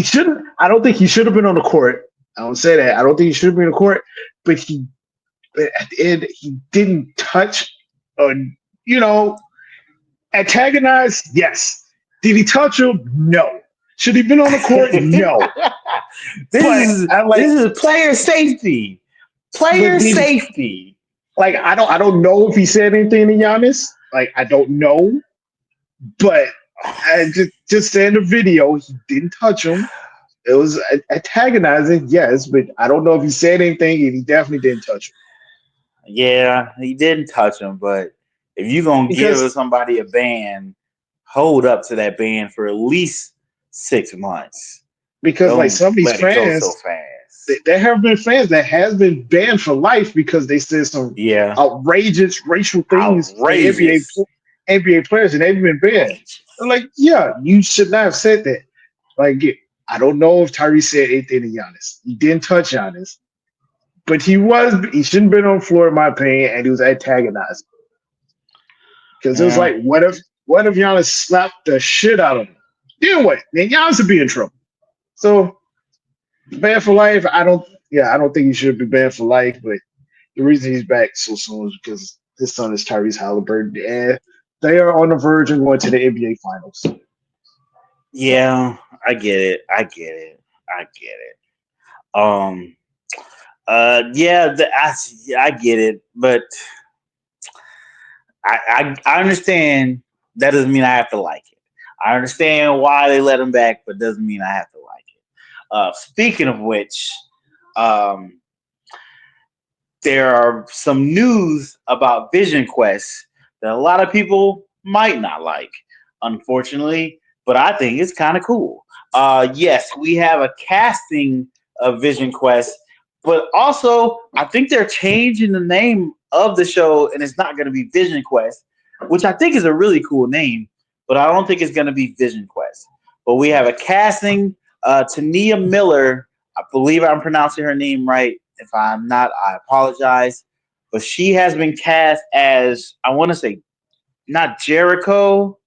shouldn't. I don't think he should have been on the court. I don't say that. I don't think he should have been on the court, but at the end, he didn't touch antagonize. Yes. Did he touch him? No. Should he been on the court? No. But I like, this is player safety. Player but then, safety. like, I don't know if he said anything to Giannis. Like, I don't know, but I just said in the video he didn't touch him. It was antagonizing, yes, but I don't know if he said anything, and he definitely didn't touch him Yeah, he didn't touch him, but if you're gonna give because somebody a ban, hold up to that ban for at least 6 months. like Don't some of these let it go so fans, fast. there have been fans that has been banned for life because they said some Yeah, outrageous racial things to outrageous. NBA players, and they've been banned. I'm like, yeah, you should not have said that. Like, I don't know if Tyrese said anything to Giannis. He didn't touch Giannis, but he shouldn't have been on the floor, in my opinion, and he was antagonizing. Because it was Yeah, like, what if Giannis slapped the shit out of him? Then what? Then Giannis would be in trouble. So banned for life. I don't think he should be banned for life. But the reason he's back so soon is because his son is Tyrese Halliburton, and they are on the verge of going to the NBA Finals. yeah, I get it. I get it. I get it. Um, yeah, I get it, but I understand that doesn't mean I have to like it. I understand why they let him back, but doesn't mean I have to like it. Speaking of which, um, there are some news about Vision Quest that a lot of people might not like, unfortunately, but I think it's kind of cool. Yes, we have a casting of Vision Quest, but also I think they're changing the name of the show, and it's not going to be Vision Quest, which I think is a really cool name, but I don't think it's going to be Vision Quest. But we have a casting, Tania Miller. I believe I'm pronouncing her name right. If I'm not, I apologize. But she has been cast as, I want to say, not Jericho.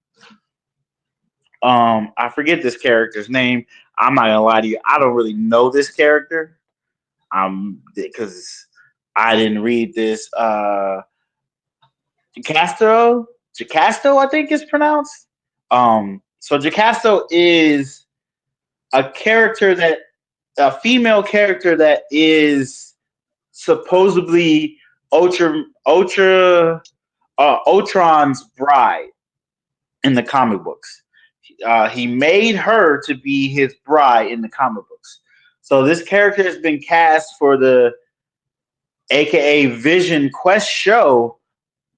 I forget this character's name. I'm not gonna lie to you. I don't really know this character. Because I didn't read this. Jacasto, I think is pronounced. So Jacasto is a female character that is supposedly Ultron's bride in the comic books. He made her to be his bride in the comic books. So this character has been cast for the AKA Vision Quest show,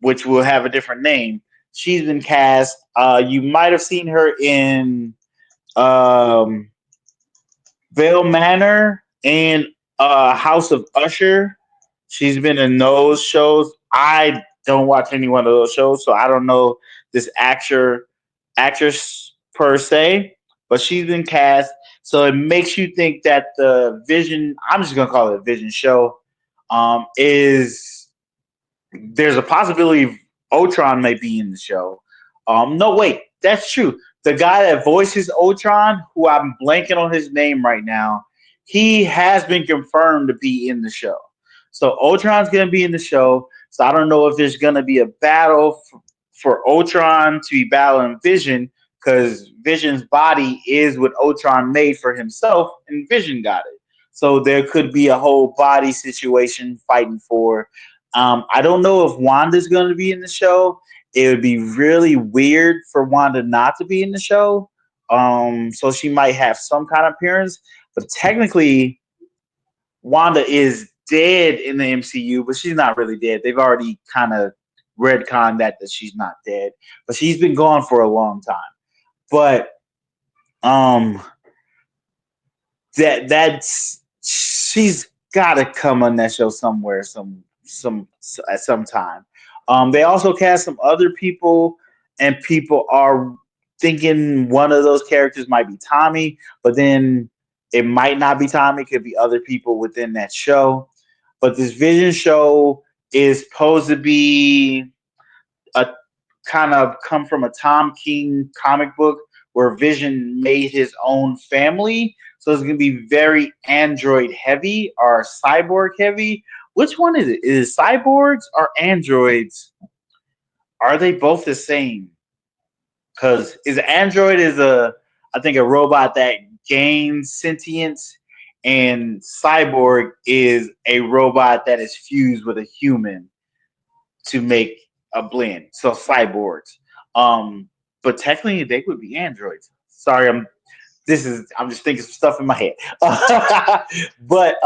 which will have a different name. She's been cast. You might have seen her in um, Vale Manor and House of Usher. She's been in those shows. I don't watch any one of those shows, so I don't know this actress per se, but she's been cast. So it makes you think that the Vision, I'm just gonna call it a Vision show, is there's a possibility Ultron may be in the show. No, wait, that's true. The guy that voices Ultron, who I'm blanking on his name right now, he has been confirmed to be in the show. So Ultron's going to be in the show. So I don't know if there's going to be a battle for Ultron to be battling Vision, because Vision's body is what Ultron made for himself, and Vision got it. So there could be a whole body situation fighting for. I don't know if Wanda's going to be in the show. It would be really weird for Wanda not to be in the show. So she might have some kind of appearance, but technically, Wanda is dead in the MCU, but she's not really dead. They've already kind of retconned that she's not dead, but she's been gone for a long time. But um, that's she's got to come on that show somewhere, some at some time. They also cast some other people, and people are thinking one of those characters might be Tommy, but then it might not be Tommy. It could be other people within that show. But this Vision show is supposed to be a kind of come from a Tom King comic book where Vision made his own family. So it's going to be very android heavy or cyborg heavy. Which one is it? Is it cyborgs or androids? Are they both the same? Because is android is I think a robot that gains sentience and Cyborg is a robot that is fused with a human to make a blend. So cyborgs. Um, but technically they would be androids. Sorry, I'm just thinking some stuff in my head. But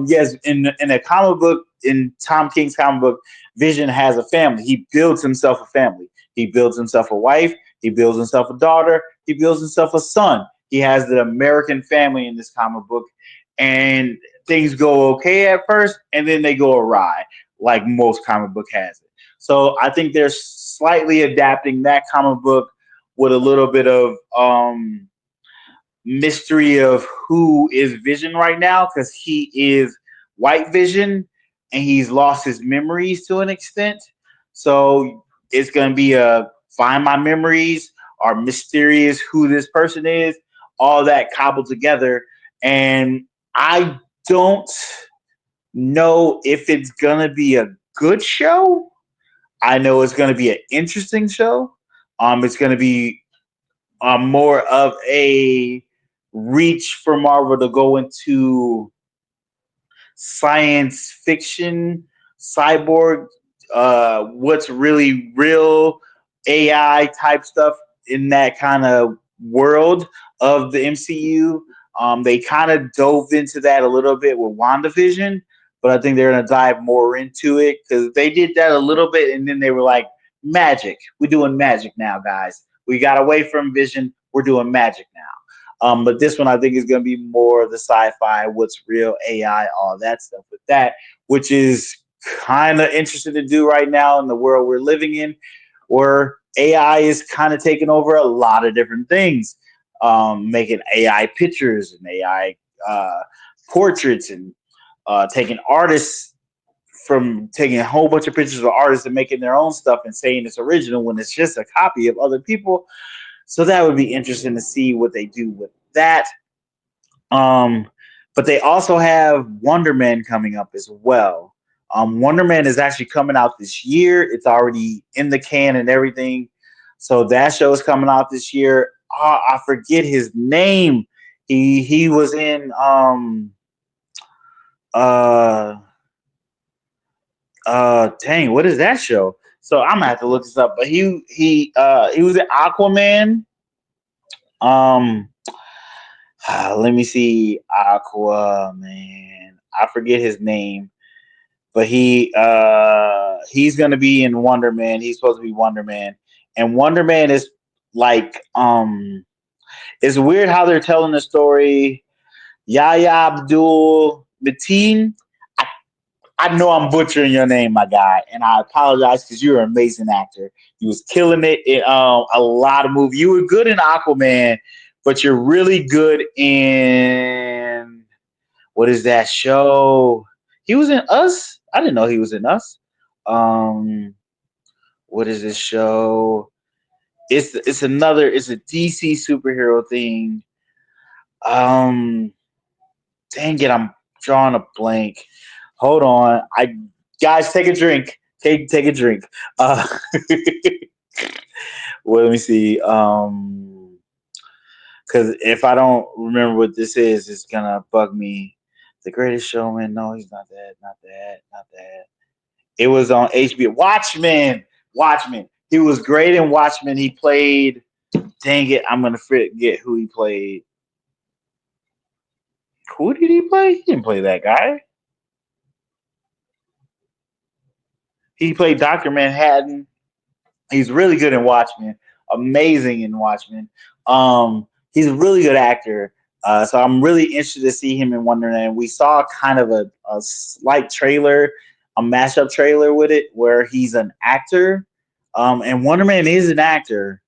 yes, in a comic book, in Tom King's comic book, Vision has a family. He builds himself a family. He builds himself a wife. He builds himself a daughter. He builds himself a son. He has the American family in this comic book, and things go okay at first, and then they go awry, like most comic book has it. So I think they're slightly adapting that comic book with a little bit of mystery of who is Vision right now, because he is White Vision and he's lost his memories to an extent. So it's going to be a find my memories or mysterious who this person is, all that cobbled together. And I don't know if it's going to be a good show. I know it's going to be an interesting show. It's going to be more of a reach for Marvel to go into science fiction, cyborg, what's really real AI type stuff in that kind of world of the MCU. They kind of dove into that a little bit with WandaVision, but I think they're going to dive more into it because they did that a little bit and then they were like, magic. We're doing magic now, guys. We got away from Vision. We're doing magic now. But this one I think is going to be more of the sci-fi, what's real, AI, all that stuff with that, which is kind of interesting to do right now in the world we're living in, where AI is kind of taking over a lot of different things, making AI pictures and AI portraits and taking artists from taking a whole bunch of pictures of artists and making their own stuff and saying it's original when it's just a copy of other people. So that would be interesting to see what they do with that. Um, but they also have Wonder Man coming up as well. Wonder Man is actually coming out this year. It's already in the can and everything. So that show is coming out this year. Oh, I forget his name. He was in uh dang, what is that show? So I'm gonna have to look this up. But he was in Aquaman. Um let me see. Aquaman. I forget his name, but he's gonna be in Wonder Man. He's supposed to be Wonder Man, and Wonder Man is like it's weird how they're telling the story. Yahya Abdul Mateen. I, I know I'm butchering your name, my guy, and I apologize because you're an amazing actor. You was killing it in a lot of movies. You were good in Aquaman, but you're really good in what is that show? He was in Us. I didn't know he was in Us. Um, what is this show? It's a DC superhero thing. Um, dang it, I'm drawing a blank. Hold on, I guys take a drink. Take a drink. Uh, well, let me see. Because if I don't remember what this is, it's gonna bug me. The Greatest Showman. No, he's not that. Not that. Not that. It was on HBO. Watchmen. Watchmen. He was great in Watchmen. He played. Dang it, I'm gonna forget who he played. Who did he play? He didn't play that guy. He played Doctor Manhattan. He's really good in Watchmen. Amazing in Watchmen. He's a really good actor. So I'm really interested to see him in Wonderland. We saw kind of a slight trailer, a mashup trailer with it, where he's an actor. And Wonder Man is an actor,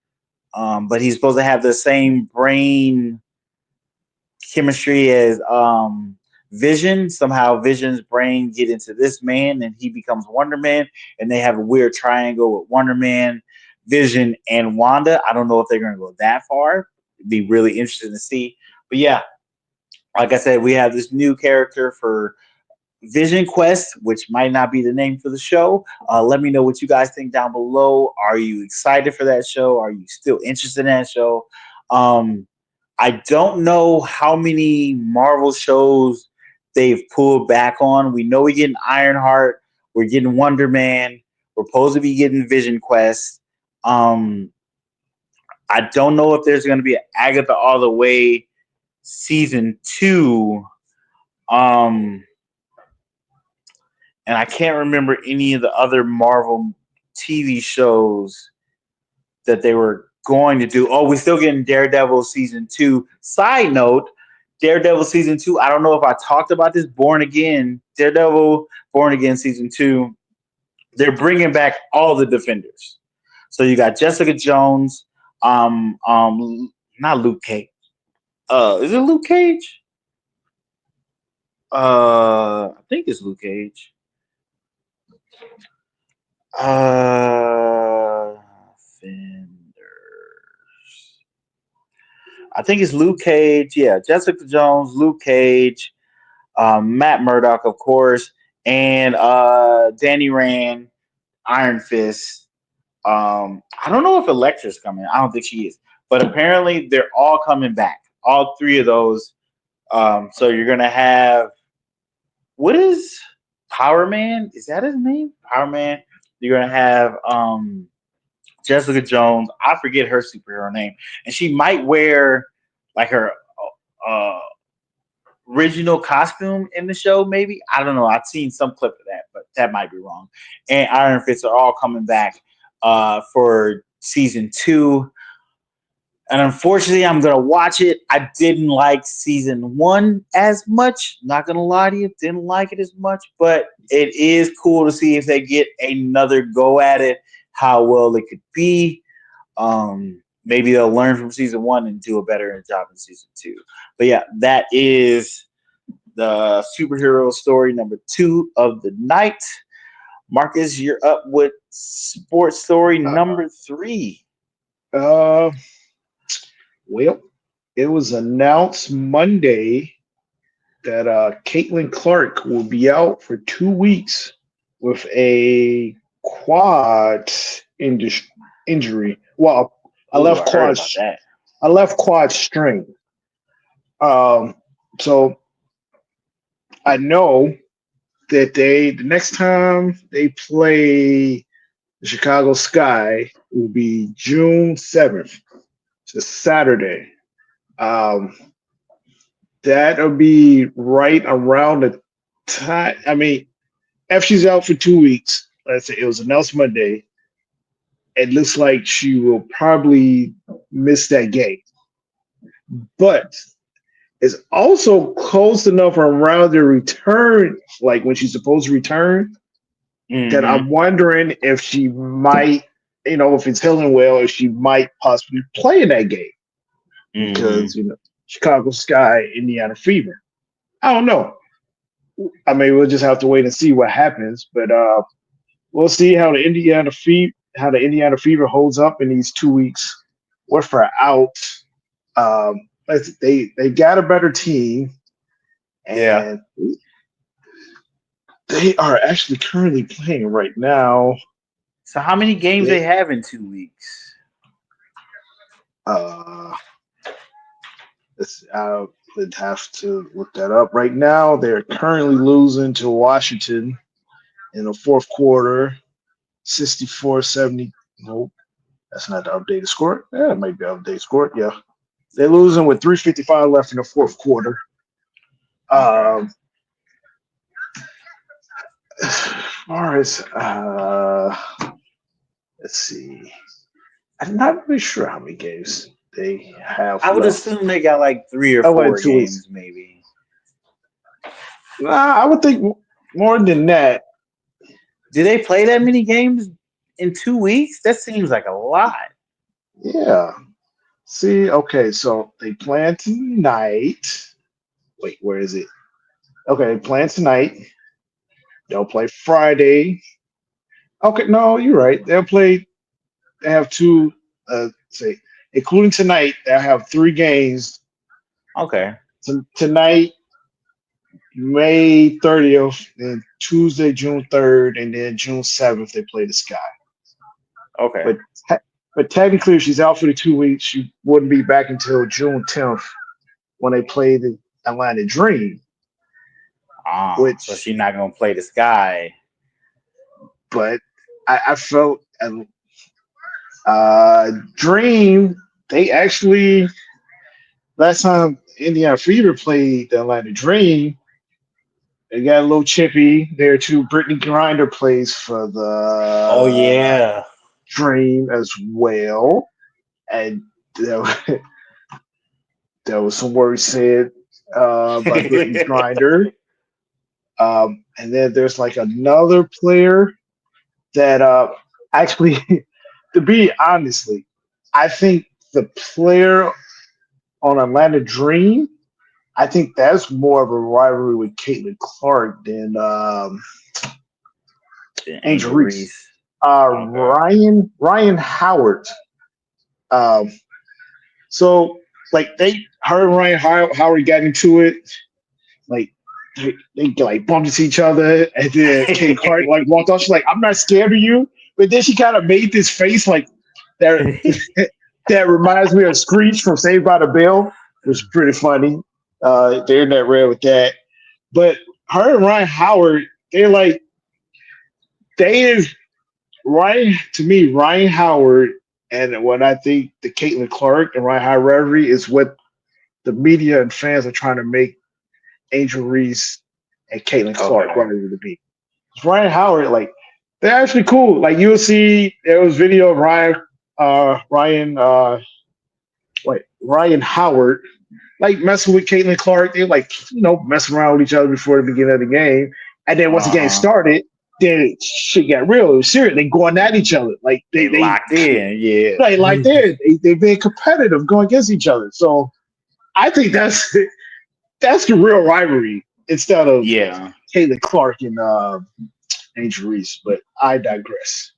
but he's supposed to have the same brain chemistry as Vision. Somehow Vision's brain get into this man and he becomes Wonder Man, and they have a weird triangle with Wonder Man, Vision, and Wanda. I don't know if they're going to go that far. It'd be really interesting to see. But yeah, like I said, we have this new character for Vision Quest, which might not be the name for the show. Let me know what you guys think down below. Are you excited for that show? Are you still interested in that show? Um, I don't know how many Marvel shows they've pulled back on. We know we're getting Ironheart, we're getting Wonder Man, we're supposed to be getting Vision Quest. I don't know if there's going to be an Agatha All the Way season 2. And I can't remember any of the other Marvel TV shows that they were going to do. Oh, we're still getting Daredevil season 2. Side note, Daredevil season 2. I don't know if I talked about this. Daredevil Born Again season 2. They're bringing back all the Defenders. So you got Jessica Jones, not Luke Cage. Is it Luke Cage? I think it's Luke Cage. Defenders. I think it's Luke Cage. Yeah, Jessica Jones, Luke Cage, Matt Murdock, of course, and Danny Rand, Iron Fist. I don't know if Elektra's coming. I don't think she is, but apparently they're all coming back. All three of those. So you're gonna have, what is Power Man? Is that his name? Power Man. You're gonna have Jessica Jones. I forget her superhero name, and she might wear like her uh, original costume in the show. Maybe, I don't know. I've seen some clip of that, but that might be wrong. And Iron Fist are all coming back for season 2. And unfortunately, I'm gonna watch it. I didn't like season 1 as much. Not gonna lie to you, didn't like it as much. But it is cool to see if they get another go at it, how well it could be. Maybe they'll learn from season 1 and do a better job in season 2. But yeah, that is the superhero story number 2 of the night. Marcus, you're up with sports story number 3. Well, it was announced Monday that Caitlin Clark will be out for 2 weeks with a quad injury. Well, a left quad strain. So I know that the next time they play the Chicago Sky will be June 7th. It's a Saturday. That'll be right around the time. I mean, if she's out for 2 weeks, let's say it was announced Monday, it looks like she will probably miss that game. But it's also close enough around the return, like when she's supposed to return, that I'm wondering if she might, if it's healing well, if she might possibly play in that game. Because, Chicago Sky, Indiana Fever. I don't know. I mean, we'll just have to wait and see what happens. But we'll see how the Indiana Fever holds up in these 2 weeks with her out. They got a better team, and they are actually currently playing right now. So how many games they have in 2 weeks? I'd have to look that up. Right now, they're currently losing to Washington in the fourth quarter, 64-70. Nope, that's not the updated score. Yeah, it might be updated score. Yeah, they're losing with 3:55 left in the fourth quarter. As far as let's see, I'm not really sure how many games they have. I would assume they got like 3 or 4 games, maybe. I would think more than that. Do they play that many games in 2 weeks? That seems like a lot. Yeah. See, okay, so they plan tonight. Wait, where is it? Okay, they plan tonight. They'll play Friday. Okay, no, you're right. They have 2, including tonight, they'll have 3 games. Okay. Tonight, May 30th, and Tuesday, June 3rd, and then June 7th, they play the Sky. Okay. But technically, if she's out for the 2 weeks, she wouldn't be back until June 10th when they play the Atlanta Dream. So Which, she's not gonna play this guy. but I felt Dream. They actually last time Indiana Fever played the Atlanta Dream, they got a little chippy there too. Brittany Grinder plays for Oh the yeah. Dream as well, and there was some words said by Brittany Grinder. And then there's like another player that actually, to be honestly, I think the player on Atlanta Dream, I think that's more of a rivalry with Caitlin Clark than Angel Reese. Okay. Ryan Howard. Um, so like her and Ryan Howard got into it. Like they like bumped into each other, and then Caitlin Clark like walked off. She's like, "I'm not scared of you," but then she kind of made this face like that. That reminds me of Screech from Saved by the Bell, which is pretty funny. The internet ran with that. But her and Ryan Howard, they're like they Ryan to me, Ryan Howard, and what I think the Caitlin Clark and Ryan Howard rivalry is what the media and fans are trying to make Angel Reese and Caitlin Clark Okay. rivalry to be. Ryan Howard, like they're actually cool. Like you'll see, there was video of Ryan Howard, like messing with Caitlin Clark. They like messing around with each other before the beginning of the game, and then once the game Uh-huh. started, then shit got real. It was serious. They going at each other. Like They locked in, yeah. like they being competitive, going against each other. So I think that's the real rivalry instead of Yeah. Caitlin Clark and Angel Reese. But I digress.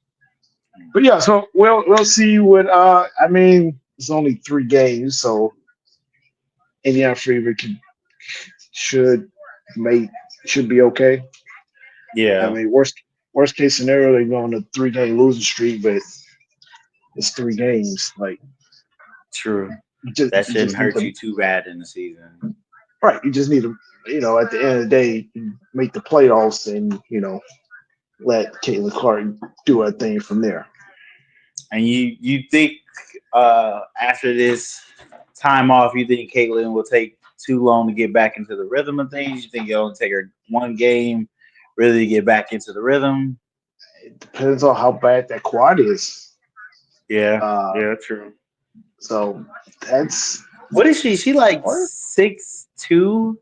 But yeah, so we'll see what I mean. It's only 3 games, so Indiana Fever should make should be okay. I Yeah. mean, worst case scenario, they go on a 3 game losing streak, but it's 3 games. Like True. That you shouldn't just need hurt to you too bad in the season. right. You just need to at the end of the day make the playoffs and let Caitlin Clark do her thing from there. And you think after this time off, you think Caitlin will take too long to get back into the rhythm of things? You think it'll take her one game really to get back into the rhythm? It depends on how bad that quad is. Yeah. Uh, Yeah, true. so that's What is she? She like hard. 6'2"?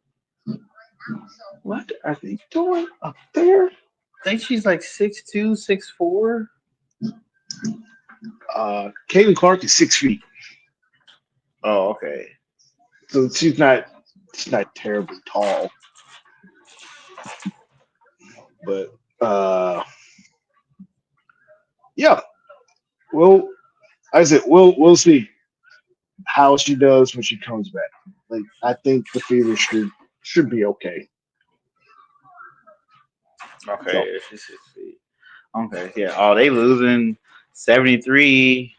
What are they doing up there? I think she's like 6'2", 6'4". Caitlin Clark is 6 feet, Oh, okay. so she's not terribly tall, but yeah. Well, I said we'll see how she does when she comes back. Like I think the Fever should be okay. Okay, So yeah, she's 6 feet. Okay, yeah. Oh, they losing 73-66.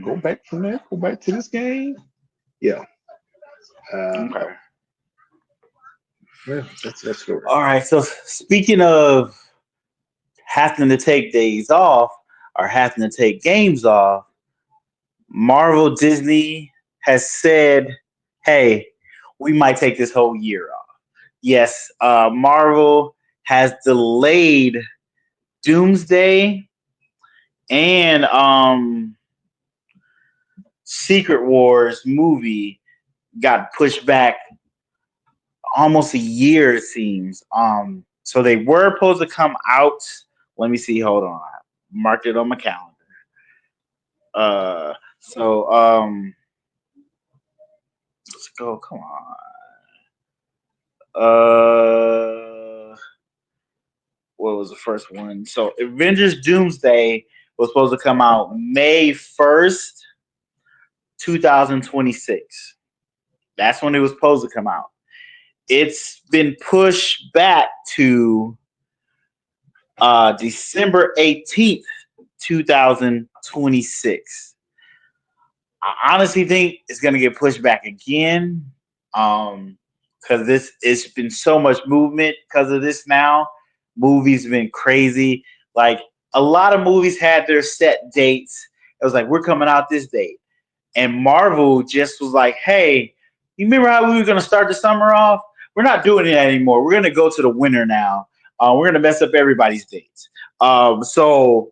go back from there. Go back to this game. Yeah. Okay. Yeah, that's good. All right. So speaking of having to take days off or having to take games off, Marvel Disney has said, "Hey, we might take this whole year off." Yes, Marvel has delayed Doomsday and Secret Wars movie got pushed back almost a year, it seems. So they were supposed to come out. Let me see. Hold on. Marked it on my calendar. So let's go. Come on. What was the first one? So Avengers Doomsday was supposed to come out May 1st, 2026. That's when it was supposed to come out. It's been pushed back to December 18th, 2026. I honestly think it's gonna get pushed back again. Because this it's been so much movement because of this now. Movies been crazy. Like a lot of movies had their set dates. It was like we're coming out this date. And Marvel just was like, hey, you remember how we were gonna start the summer off? We're not doing it anymore. We're gonna go to the winter now. We're gonna mess up everybody's dates. So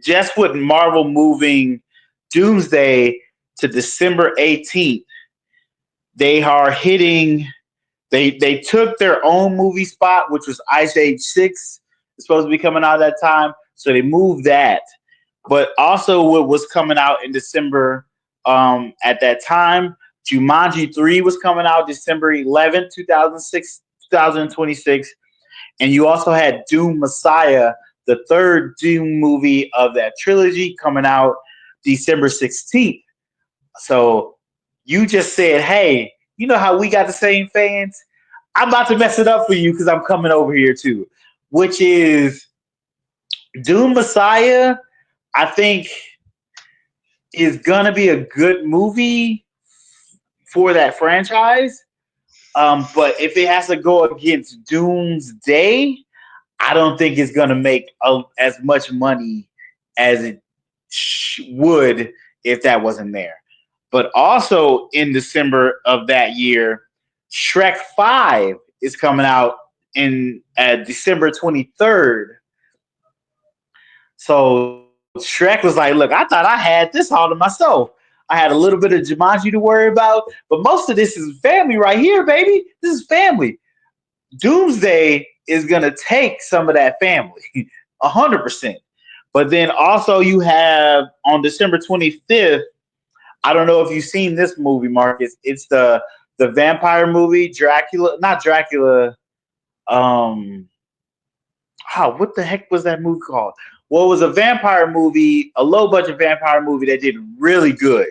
just with Marvel moving Doomsday to December 18th, they are hitting. They took their own movie spot, which was Ice Age 6. It's supposed to be coming out at that time, so they moved that. But also, what was coming out in December at that time, Jumanji 3 was coming out December 11th, 2026, and you also had Doom Messiah, the third Doom movie of that trilogy, coming out December 16th. So you just said, hey, you know how we got the same fans? I'm about to mess it up for you because I'm coming over here too, which is Doom Messiah, I think, is going to be a good movie for that franchise. But if it has to go against Doomsday, I don't think it's going to make as much money as it would if that wasn't there. But also in December of that year, Shrek 5 is coming out in December 23rd. So Shrek was like, look, I thought I had this all to myself. I had a little bit of Jumanji to worry about, but most of this is family right here, baby. This is family. Doomsday is going to take some of that family, 100%. But then also you have on December 25th, I don't know if you've seen this movie, Marcus. It's the vampire movie, Dracula, not Dracula. What the heck was that movie called? Well, it was a vampire movie, a low budget vampire movie that did really good,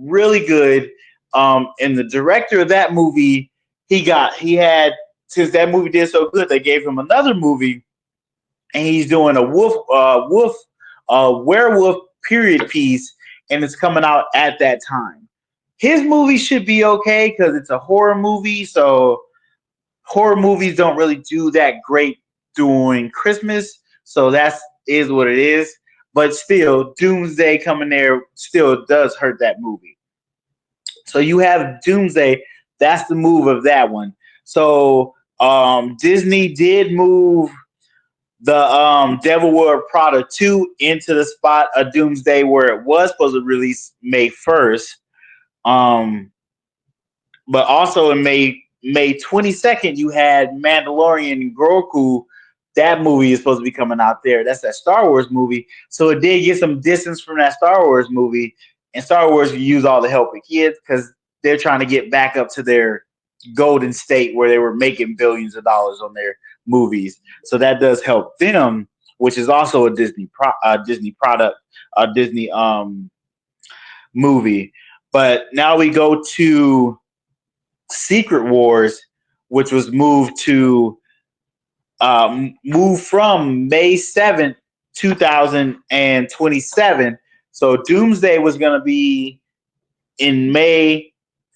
really good. And the director of that movie, he had since that movie did so good, they gave him another movie, and he's doing a werewolf period piece, and it's coming out at that time. His movie should be okay because it's a horror movie, so horror movies don't really do that great during Christmas, so that is what it is. But still, Doomsday coming there still does hurt that movie. So you have Doomsday. That's the move of that one. So Disney did move the Devil Wears Prada 2 into the spot of Doomsday where it was supposed to release May 1st. But also in May 22nd, you had Mandalorian and Grogu. That movie is supposed to be coming out there. That's that Star Wars movie. So it did get some distance from that Star Wars movie. And Star Wars use all the help it gets because they're trying to get back up to their golden state where they were making billions of dollars on their movies. So that does help them, which is also a Disney product, a Disney movie. But now we go to Secret Wars, which was moved from May 7th, 2027. So Doomsday was going to be in May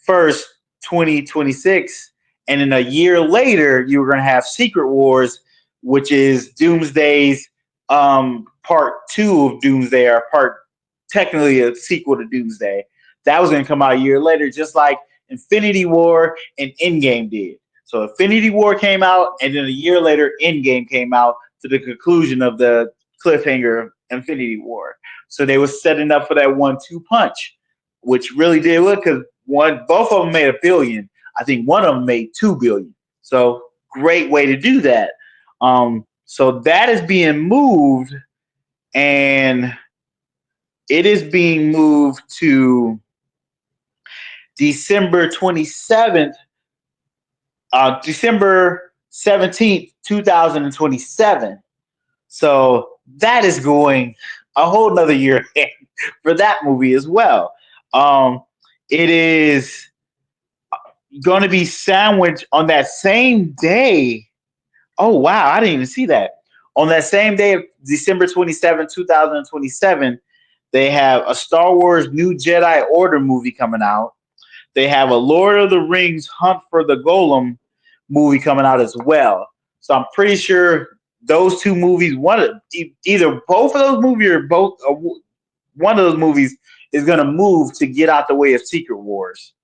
1st, 2026. And then a year later, you were going to have Secret Wars, which is Doomsday's part 2 of Doomsday, or technically a sequel to Doomsday. That was going to come out a year later, just like Infinity War and Endgame did. So Infinity War came out, and then a year later, Endgame came out to the conclusion of the cliffhanger of Infinity War. So they were setting up for that 1-2 punch, which really did work because both of them made $1 billion. I think one of them made $2 billion. So great way to do that. So that is being moved, and it is being moved to December 27th. December 17th, 2027. So that is going a whole nother year for that movie as well. It is going to be sandwiched on that same day Oh wow, I didn't even see that. On that same day of December 27, 2027, they have a Star Wars New Jedi Order movie coming out. They have a Lord of the Rings Hunt for the Golem movie coming out as well. So I'm pretty sure those two movies, either both of those movies or one of those movies is going to move to get out the way of Secret Wars.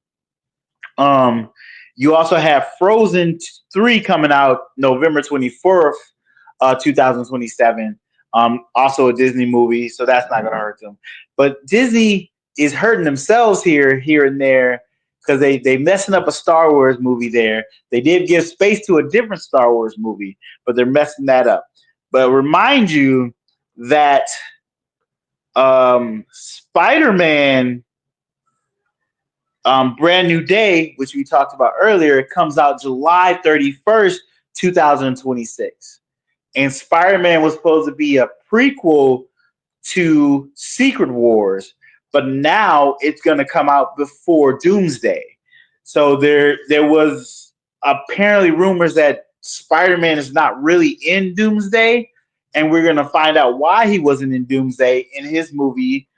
Um, you also have Frozen 3 coming out November 24th, 2027. Also a Disney movie, so that's not going to hurt them. But Disney is hurting themselves here and there because they messing up a Star Wars movie there. They did give space to a different Star Wars movie, but they're messing that up. But remind you that Spider-Man Brand New Day, which we talked about earlier, it comes out July 31st, 2026. And Spider-Man was supposed to be a prequel to Secret Wars, but now it's going to come out before Doomsday. So there was apparently rumors that Spider-Man is not really in Doomsday, and we're going to find out why he wasn't in Doomsday in his movie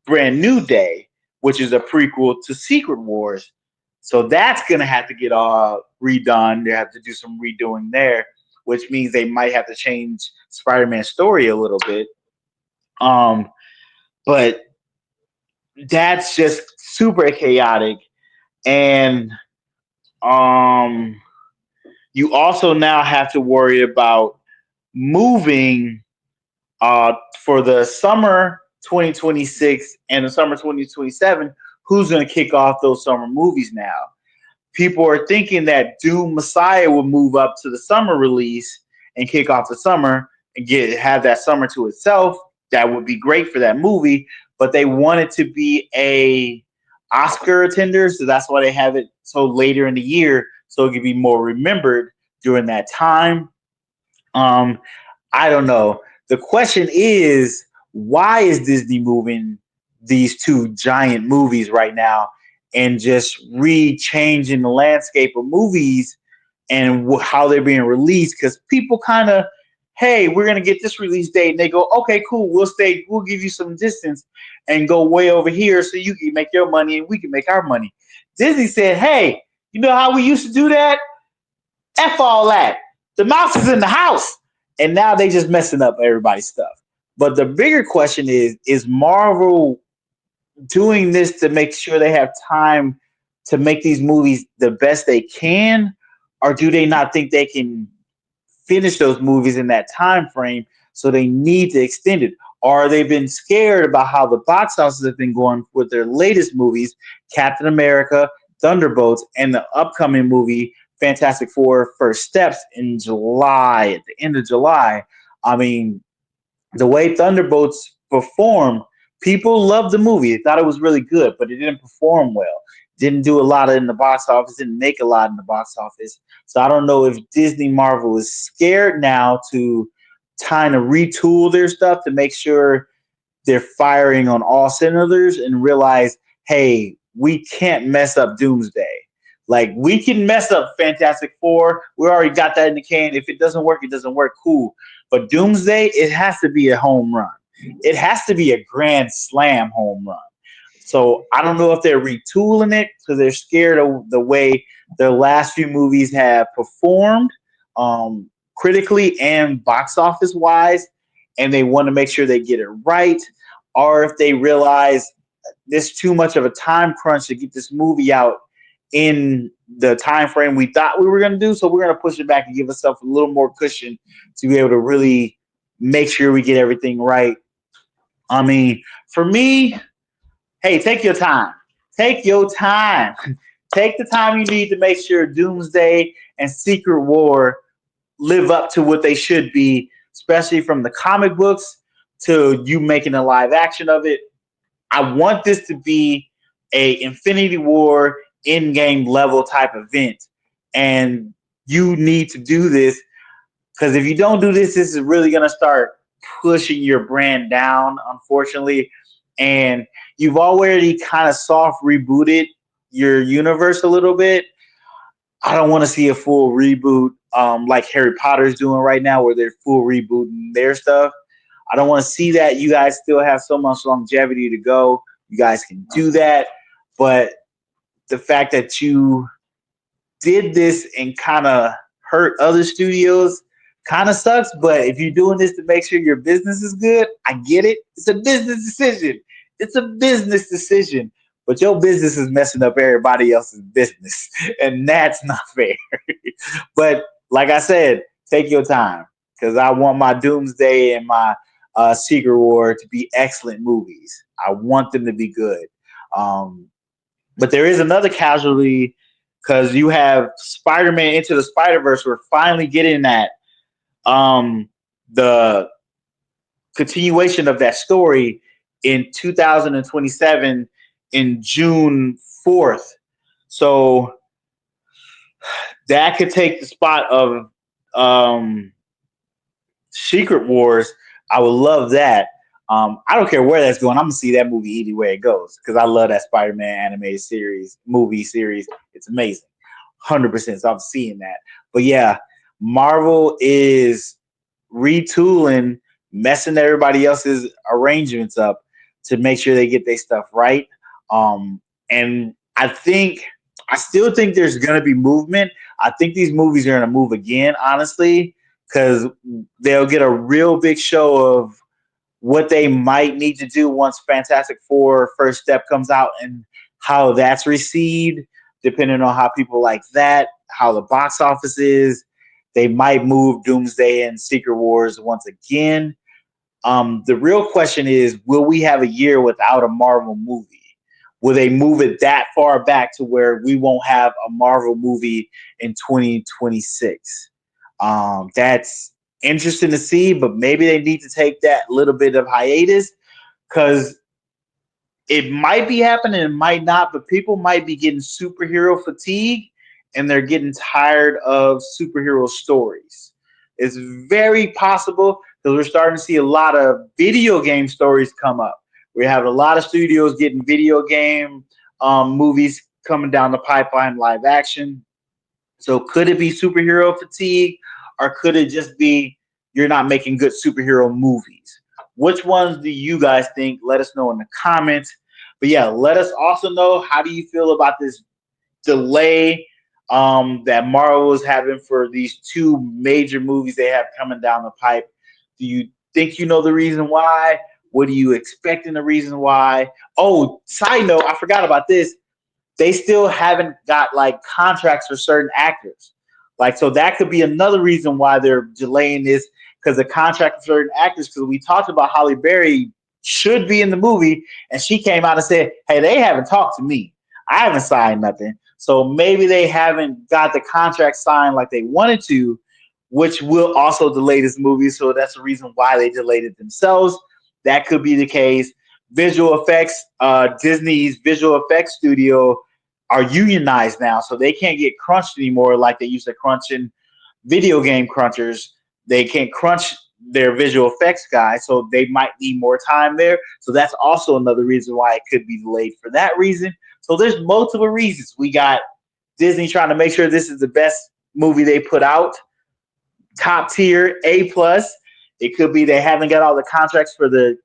Brand New Day, which is a prequel to Secret Wars. So that's going to have to get all redone. They have to do some redoing there, which means they might have to change Spider-Man's story a little bit. But that's just super chaotic. And you also now have to worry about moving for the summer 2026 and the summer 2027. Who's going to kick off those summer movies now? People are thinking that Doom Messiah will move up to the summer release and kick off the summer and have that summer to itself. That would be great for that movie, but they want it to be a Oscar attender, so that's why they have it so later in the year, so it can be more remembered during that time. I don't know. The question is, why is Disney moving these two giant movies right now and just re-changing the landscape of movies and how they're being released? Because people kind of, hey, we're going to get this release date. And they go, okay, cool. We'll give you some distance and go way over here so you can make your money and we can make our money. Disney said, hey, you know how we used to do that? F all that. The mouse is in the house. And now they just messing up everybody's stuff. But the bigger question is Marvel doing this to make sure they have time to make these movies the best they can? Or do they not think they can finish those movies in that time frame, so they need to extend it? Or they've been scared about how the box office have been going with their latest movies, Captain America, Thunderbolts, and the upcoming movie Fantastic Four First Steps in July, at the end of July. I mean, the way Thunderbolts performed, people loved the movie. They thought it was really good, but it didn't perform well. Didn't do a lot in the box office, didn't make a lot in the box office. So I don't know if Disney Marvel is scared now to kind of retool their stuff to make sure they're firing on all cylinders and realize, hey, we can't mess up Doomsday. Like, we can mess up Fantastic Four. We already got that in the can. If it doesn't work, it doesn't work. Cool. But Doomsday, it has to be a home run. It has to be a grand slam home run. So I don't know if they're retooling it because they're scared of the way their last few movies have performed critically and box office wise, and they want to make sure they get it right. Or if they realize there's too much of a time crunch to get this movie out in the time frame we thought we were going to do, so we're going to push it back and give ourselves a little more cushion to be able to really make sure we get everything right. I mean, for me, hey, take your time. Take your time. Take the time you need to make sure Doomsday and Secret War live up to what they should be, especially from the comic books to you making a live action of it. I want this to be a Infinity War in-game level type event, and you need to do this, because if you don't do this, this is really going to start pushing your brand down, unfortunately. And you've already kind of soft rebooted your universe a little bit. I don't want to see a full reboot like Harry Potter's doing right now, where they're full rebooting their stuff. I don't want to see that. You guys still have so much longevity to go. You guys can do that. But the fact that you did this and kind of hurt other studios kind of sucks. But if you're doing this to make sure your business is good, I get it. It's a business decision. It's a business decision. But your business is messing up everybody else's business. And that's not fair. But like I said, take your time. Because I want my Doomsday and my Secret War to be excellent movies. I want them to be good. But there is another casualty because you have Spider-Man Into the Spider-Verse. We're finally getting that the continuation of that story in 2027 in June 4th. So that could take the spot of Secret Wars. I would love that. I don't care where that's going. I'm gonna see that movie either way it goes because I love that Spider-Man animated movie series. It's amazing, 100%. So I'm seeing that. But yeah, Marvel is retooling, messing everybody else's arrangements up to make sure they get their stuff right. And I still think there's gonna be movement. I think these movies are gonna move again, honestly, because they'll get a real big show of what they might need to do once Fantastic Four First Step comes out and how that's received, depending on how people like that, how the box office is. They might move Doomsday and Secret Wars once again. The real question is, will we have a year without a Marvel movie? Will they move it that far back to where we won't have a Marvel movie in 2026? That's interesting to see, but maybe they need to take that little bit of hiatus because it might be happening, it might not, but people might be getting superhero fatigue and they're getting tired of superhero stories. It's very possible because we're starting to see a lot of video game stories come up. We have a lot of studios getting video game movies coming down the pipeline, live action. So could it be superhero fatigue or could it just be you're not making good superhero movies? Which ones do you guys think? Let us know in the comments. But yeah, let us also know, how do you feel about this delay that Marvel is having for these two major movies they have coming down the pipe? Do you think you know the reason why? What are you expecting the reason why? Oh, side note, I forgot about this. They still haven't got like contracts for certain actors. Like, so that could be another reason why they're delaying this, because the contract for certain actors, because we talked about Holly Berry should be in the movie, and she came out and said, hey, they haven't talked to me. I haven't signed nothing. So maybe they haven't got the contract signed like they wanted to, which will also delay this movie. So that's the reason why they delayed it themselves. That could be the case. Visual effects, Disney's visual effects studio are unionized now, so they can't get crunched anymore like they used to crunch in video game crunchers. They can't crunch their visual effects guys, so they might need more time there. So that's also another reason why it could be delayed for that reason. So there's multiple reasons. We got Disney trying to make sure this is the best movie they put out, top tier, A+. It could be they haven't got all the contracts for the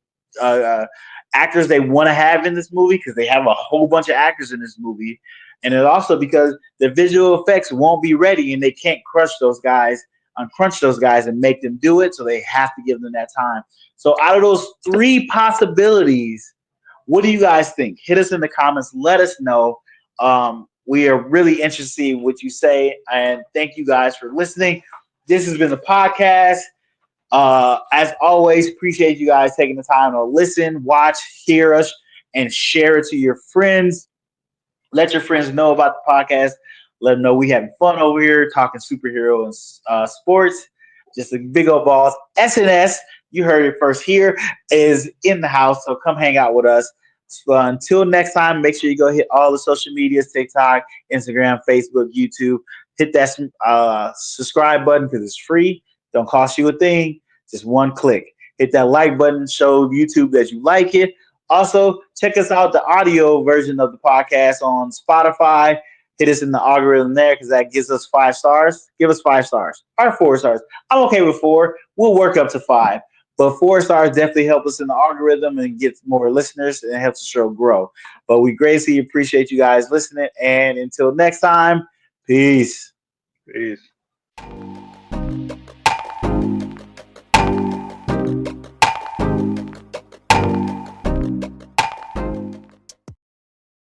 actors they want to have in this movie because they have a whole bunch of actors in this movie. And it also because the visual effects won't be ready and they can't crunch those guys and make them do it. So they have to give them that time. So out of those three possibilities, what do you guys think? Hit us in the comments. Let us know. We are really interested to see what you say. And thank you guys for listening. This has been the podcast. As always, appreciate you guys taking the time to listen, watch, hear us, and share it to your friends. Let your friends know about the podcast. Let them know we having fun over here talking superhero and sports. Just a big old balls. SNS, you heard it first here, is in the house. So come hang out with us. So until next time, make sure you go hit all the social medias, TikTok, Instagram, Facebook, YouTube. Hit that subscribe button because it's free. Don't cost you a thing. Just one click. Hit that like button. Show YouTube that you like it. Also, check us out, the audio version of the podcast on Spotify, hit us in the algorithm there because that gives us 5 stars. Give us 5 stars or 4 stars. I'm okay with 4. We'll work up to 5. But 4 stars definitely help us in the algorithm and get more listeners, and it helps the show grow. But we greatly appreciate you guys listening. And until next time, peace. Peace.